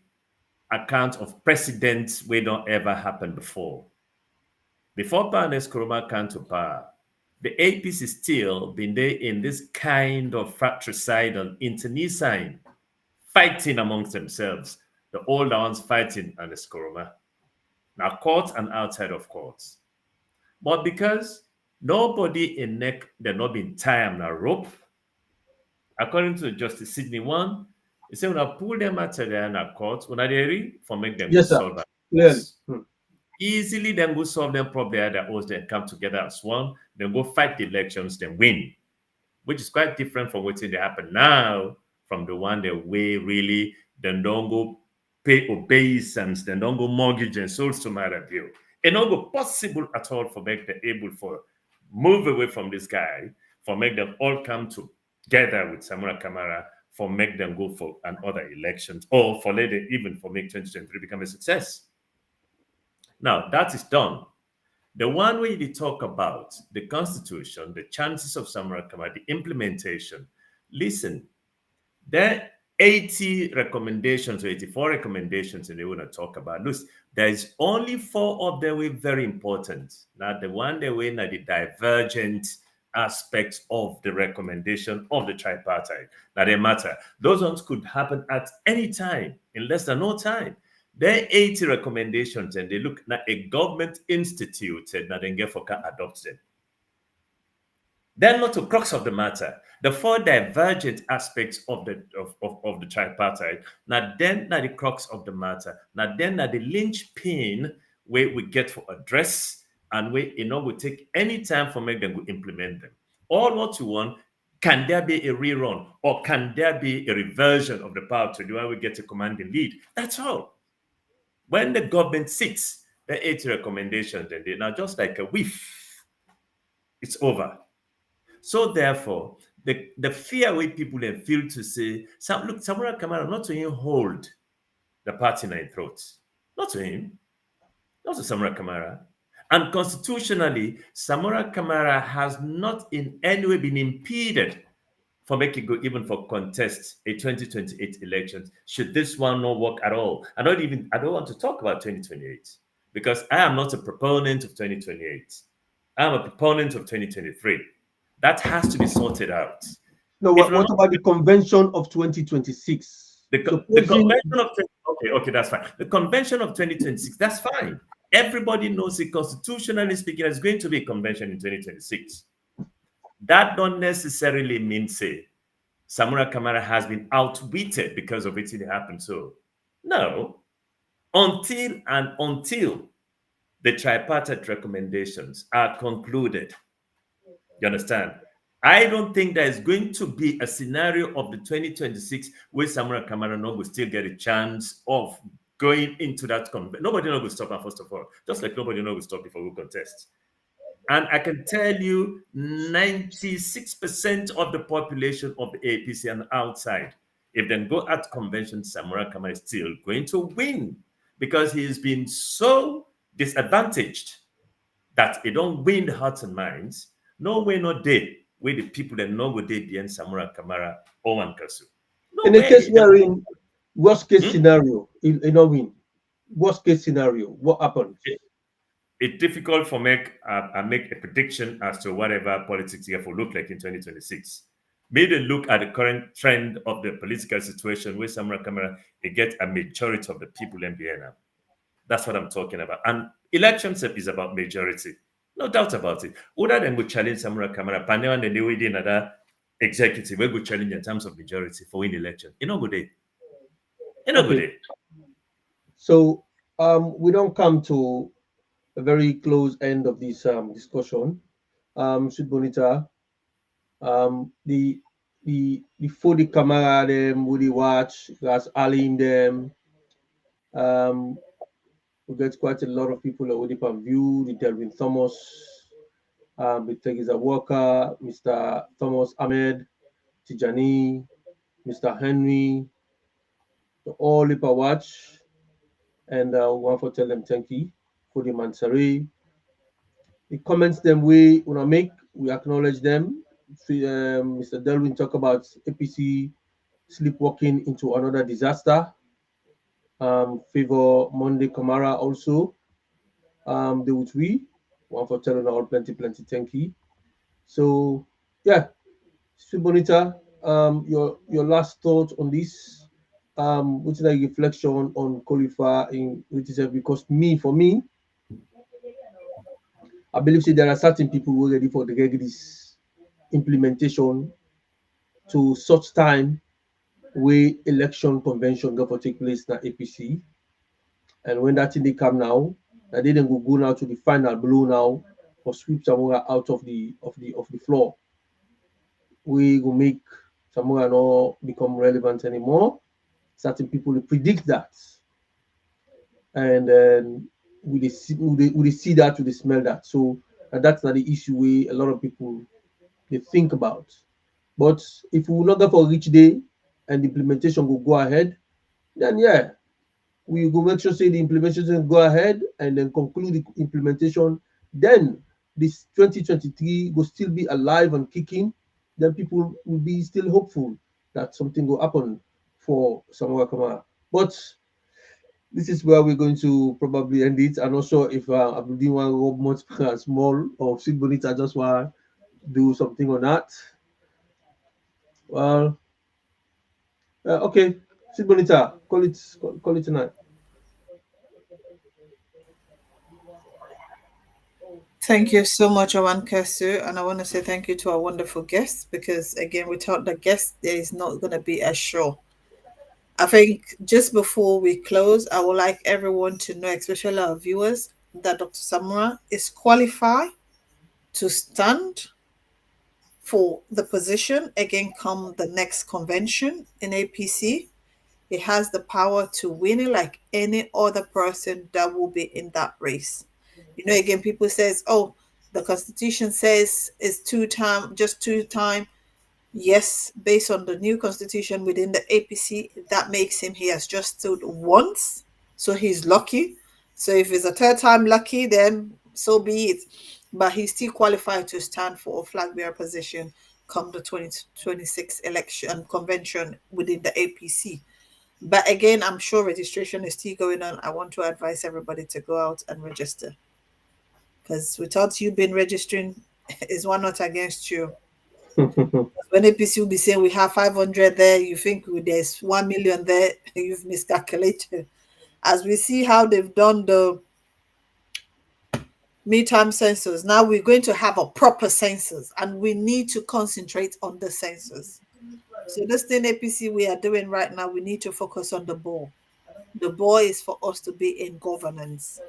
account of precedents we don't ever happen before. Before Barnes Kuruma came to power, the APC still been there in this kind of fratricidal internecine fighting amongst themselves. The older ones fighting on the Skoroma. Now court and outside of courts. But because nobody in neck, they're not been tied on a rope, according to Justice Sydney 1, he said, when I pull them out of the court, when I ready for make them solve that. Yes. Easily then go solve them problem that oaths then come together as one, then go fight the elections, then win. Which is quite different from what's going to happen now, from the one that way really then don't go pay obeisance, then don't go mortgage and souls to matter bill. It not go possible at all for make them able for move away from this guy, for make them all come together with Samura Kamara, for make them go for another elections, or for later even for make 2023 become a success. Now that is done. The one way they talk about the constitution, the chances of Samura Kamara, the implementation. Listen, there are 80 recommendations or 84 recommendations, and they want to talk about. Look, there is only 4 of them were very important. Now, the one they were now the divergent aspects of the recommendation of the tripartite. Now, they matter. Those ones could happen at any time, in less than no time. There are 80 recommendations, and they look at a government institute, and now they get for adopt them. Then not the crux of the matter. The 4 divergent aspects of the tripartite. Now then the crux of the matter. Now then the linchpin where we get for address and we will take any time for make them go implement them. All what you want, can there be a rerun or can there be a reversion of the power to the way we get a commanding lead? That's all. When the government sits, the 80 recommendations, and they now just like a whiff, it's over. So therefore, the fear way people then feel to say, look, Samura Kamara, not to him hold the party in their throats. Not to him. Not to Samura Kamara. And constitutionally, Samura Kamara has not in any way been impeded for making go even for contest a 2028 elections. Should this one not work at all? I don't want to talk about 2028 because I am not a proponent of 2028. I am a proponent of 2023. That has to be sorted out. No, what about the convention of 2026? The convention of okay, that's fine. The convention of 2026, that's fine. Everybody knows it constitutionally speaking, there's going to be a convention in 2026. That don't necessarily mean say Samura Kamara has been outwitted because of it happened. So no, until the tripartite recommendations are concluded. You understand? I don't think there is going to be a scenario of the 2026 where Samura Kamara will still get a chance of going into that convention. Nobody will stop her, first of all. Just like nobody will stop before we contest. And I can tell you 96% of the population of the APC and outside, if they go at convention, Samura Kamara is still going to win because he has been so disadvantaged that he don't win the hearts and minds. No way, no day, where the people that know what they be in Samura Kamara or Wankasu. No in way. the case where in worst case scenario, win. Worst case scenario, what happens? It's difficult for make a prediction as to whatever politics here will look like in 2026. Maybe look at the current trend of the political situation where Samura Kamara they get a majority of the people in Vienna. That's what I'm talking about. And Election step is about majority. No doubt about it. Other than go challenge Samura Kamara, Panel and the way another executive, we go challenge in terms of majority for win election. You know good day. You know good Okay. day. So we don't come to a very close end of this discussion. Sweet Bonita, the for the camera them, would they watch, guys allying them. Um, we get quite a lot of people that would view the Delvin Thomas, the Tegiza Walker, Mr. Thomas Ahmed, Tijani, Mr. Henry, all the watch, and one for tell them thank you for the Mansari. The comments them we wanna make, we acknowledge them. Mr. Delvin talk about APC sleepwalking into another disaster. Favor Monday Kamara also. The would we one for telling all plenty thank you. So yeah, Sweet Bonita, your last thought on this. What's like reflection on qualifying with itself? Because for me, I believe there are certain people who are ready for the this implementation to such time where election convention go for take place na APC. And when that thing they come now, that they then go now to the final blow now or sweep Samora out of the floor. We will make Samora not become relevant anymore. Certain people will predict that. And then we see that, we smell that. So that's not the issue where a lot of people they think about. But if we will not go for a rich day and the implementation will go ahead, then yeah, we will make sure say the implementation go ahead and then conclude the implementation. Then this 2023 will still be alive and kicking. Then people will be still hopeful that something will happen for Samoa Kamara. But this is where we're going to probably end it. I'm not sure if Abdul want to go much small or Sid Bonita just want to do something on that. Well, okay, Sid Bonita, call it tonight. Thank you so much, Owan Kasu. And I want to say thank you to our wonderful guests because, again, without the guests, there is not going to be a show. I think just before we close, I would like everyone to know, especially our viewers, that Dr. Samura is qualified to stand for the position again come the next convention in APC. He has the power to win it like any other person that will be in that race. You know, again, people says, oh, the constitution says it's just 2 time. Yes, based on the new constitution within the APC, that makes him, he has just stood once. So he's lucky. So if it's a 3rd time lucky, then so be it. But he's still qualified to stand for a flag bearer position come the 2026 election convention within the APC. But again, I'm sure registration is still going on. I want to advise everybody to go out and register. Because without you being registering, is one not against you. When APC will be saying we have 500 there, you think there's 1 million there, you've miscalculated. As we see how they've done the midterm census, now we're going to have a proper census and we need to concentrate on the census. So this thing APC we are doing right now, we need to focus on the ball. The ball is for us to be in governance.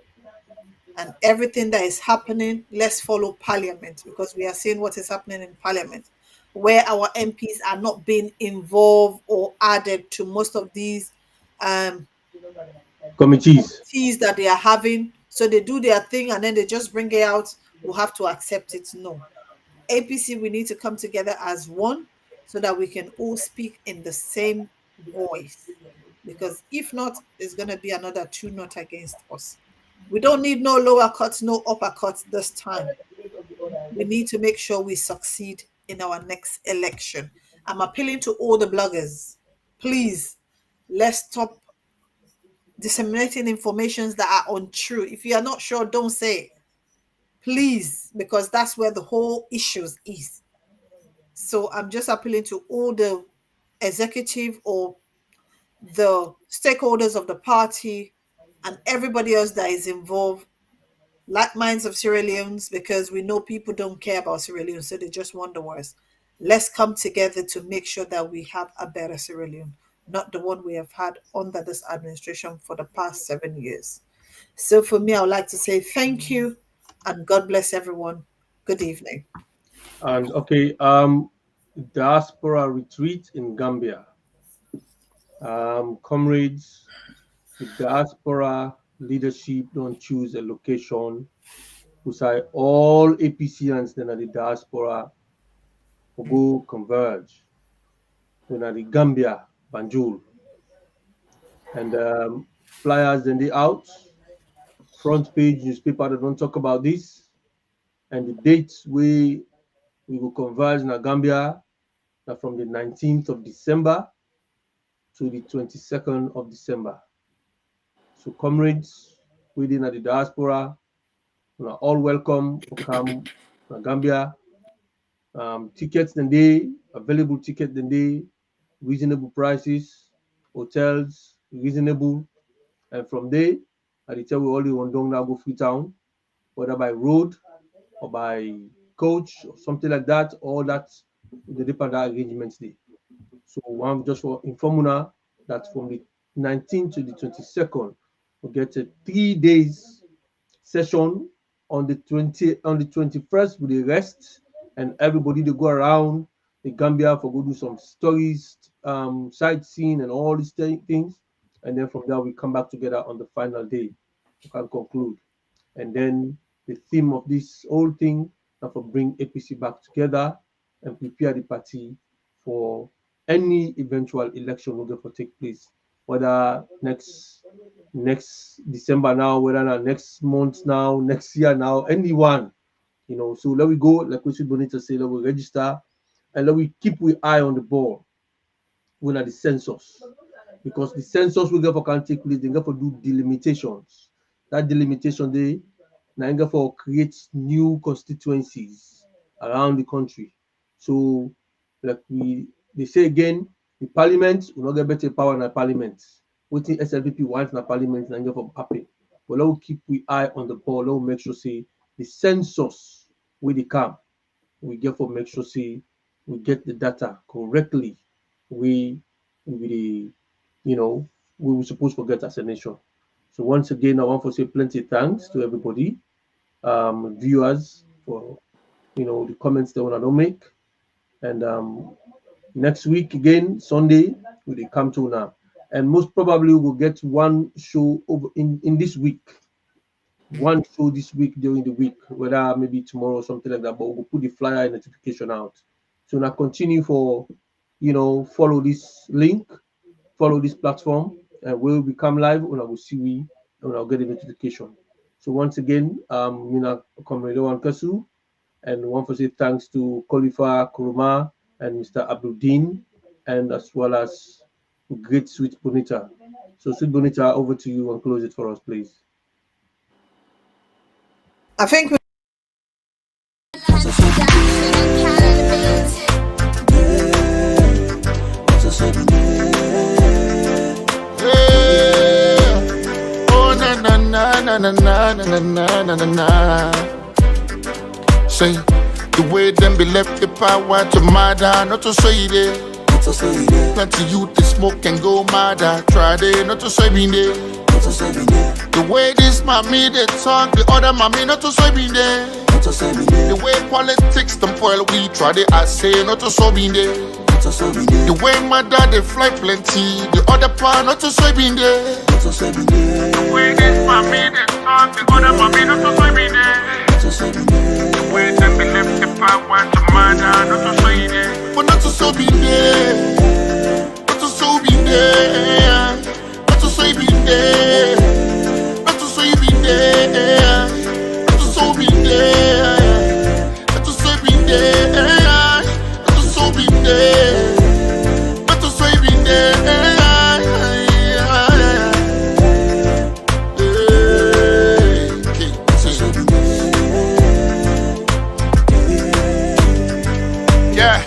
And everything that is happening, let's follow Parliament because we are seeing what is happening in Parliament, where our MPs are not being involved or added to most of these committees that they are having. So they do their thing and then they just bring it out. We'll have to accept it. No. APC, we need to come together as one so that we can all speak in the same voice. Because if not, it's going to be another 2-0 against us. We don't need no lower cuts, no upper cuts this time. We need to make sure we succeed in our next election. I'm appealing to all the bloggers. Please, let's stop disseminating informations that are untrue. If you are not sure, don't say it. Please, because that's where the whole issues is. So I'm just appealing to all the executive or the stakeholders of the party and everybody else that is involved. like minds of Sierra Leone's, because we know people don't care about Sierra Leone, so they just want the worst. Let's come together to make sure that we have a better Sierra Leone, not the one we have had under this administration for the past 7 years. So for me, I would like to say thank you and God bless everyone. Good evening. And okay, diaspora retreat in Gambia. Comrades, the diaspora leadership don't choose a location. We say all APCians then at the diaspora will go converge. Then at the Gambia, Banjul. And flyers then they out. Front page newspaper that don't talk about this. And the dates we will converge in Gambia from the 19th of December to the 22nd of December. So comrades within the diaspora, you are all welcome to come to Gambia. Tickets then they, available tickets then they, reasonable prices, hotels, reasonable. And from there, I tell you all you want now go free town, whether by road or by coach or something like that, all that the different arrangements there. So I'm just for informing that from the 19th to the 22nd, we get a 3 days session on the 21st with the rest, and everybody they go around the Gambia for go do some stories, sightseeing and all these things. And then from there we come back together on the final day. We can conclude. And then the theme of this whole thing is to bring APC back together and prepare the party for any eventual election will go take place, whether next December now, whether next month now, next year now, anyone, you know. So let we go, like we should Bonita say, let we register and let we keep we eye on the ball when at the census, because the census will go for can take place, they go for do delimitations. That delimitation they now go for create new constituencies around the country. So like they say again, the parliament will not get better power in the parliament. Waiting SLPP wants in the parliament and go for happy. But let we keep we eye on the ball. Let we make sure say the census where they come, we get for make sure say we get the data correctly. We you know, we were supposed to get as a nation. So once again, I want to say plenty thanks to everybody, viewers, for the comments they want to make. And next week again, Sunday, we will come to now. And most probably we'll get one show over in this week. One show this week during the week, whether maybe tomorrow or something like that, but we'll put the flyer and notification out. So now continue for follow this link, follow this platform, and we'll become live when I will see we and I'll get a notification. So once again, Mina Comrade Wankasu, and want to say thanks to Khalifa Kuruma and Mr. Abdul, and as well as great Sweet Bonita. So Sweet Bonita, over to you and close it for us, please. I think Say the way them be left the power to murder, not to say it. Plenty youth they smoke and go mad. Try they not to say be there. The way this mommy they talk, the other mommy not to say be there. The way politics them spoil, we try they I say not to say be there. The way my dad they fly plenty, the other part not to say be there. The way this mommy they talk, the other mommy not to say be there. The way them be left the power to murder, not to say there. But not to say be there. Not to say be there. Not to say be there. Not to say be there. Not to say be there. Not to say be there. Not to say be there. Not to say be there. Yeah.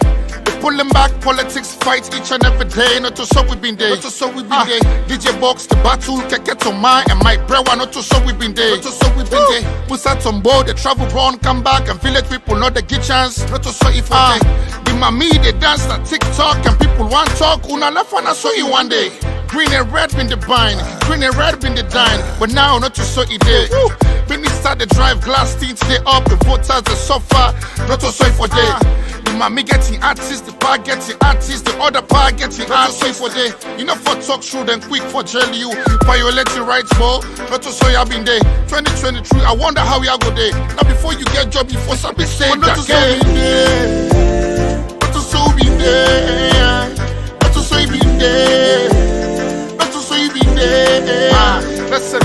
pulling back politics fights each and every day. Not to so we been there. Not to so we been there. DJ Box the battle keke to mine and my brewer. Not to so we been there. Not to so we been there. We sat on board, the travel run, come back and village people know the get chance. Not to so if the mommy they dance that TikTok and people want talk. Una left and I saw you one day. Green and red been the bind, green and red been the dine. But now not to so it day. When start the drive glass teeth they up, the voters they suffer. Not to so for day. The mommy getting artists, the bar getting artists, the other bar getting artists for day. You know for talk through then quick for jail you. Violate your rights for not to so you been there. 2023, I wonder how you go there. Now before you get job, before somebody say not to so be there. Not to so be there. Not to so be there. Listen,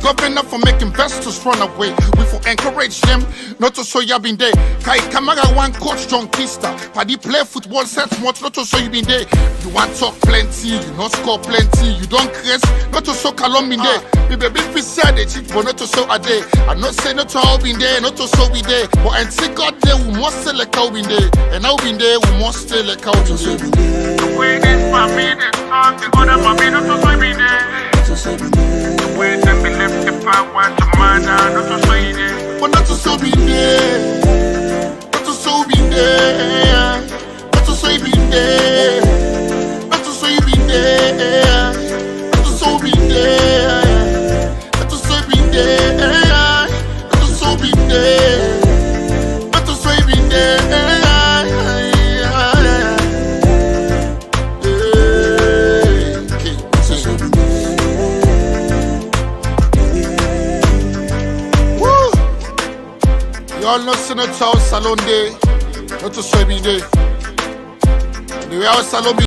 governor for making investors run away. We for encourage them not to so you been there. Kai Kamara one coach John Kista. Paddy play football set much not to so you been there. You want talk plenty, you not score plenty, you don't crest, not to so Kalom been there. Baby big said they cheat, but not to so a day. I'm not saying not to all been there, not to so be there. But until God there, we must still like how been there. And now been there, we must still like how been there. The way this family, the song, the other family, not to so be there. The way them be left the power to man, not to so be there. But not to so be there. Not to so be there. Not to so be there. Not to so be there. Not to so be there. Not to so be there. Not to so be there. Not to so be there. Y'all not Senator Salon Day, not to say me day. The way our salon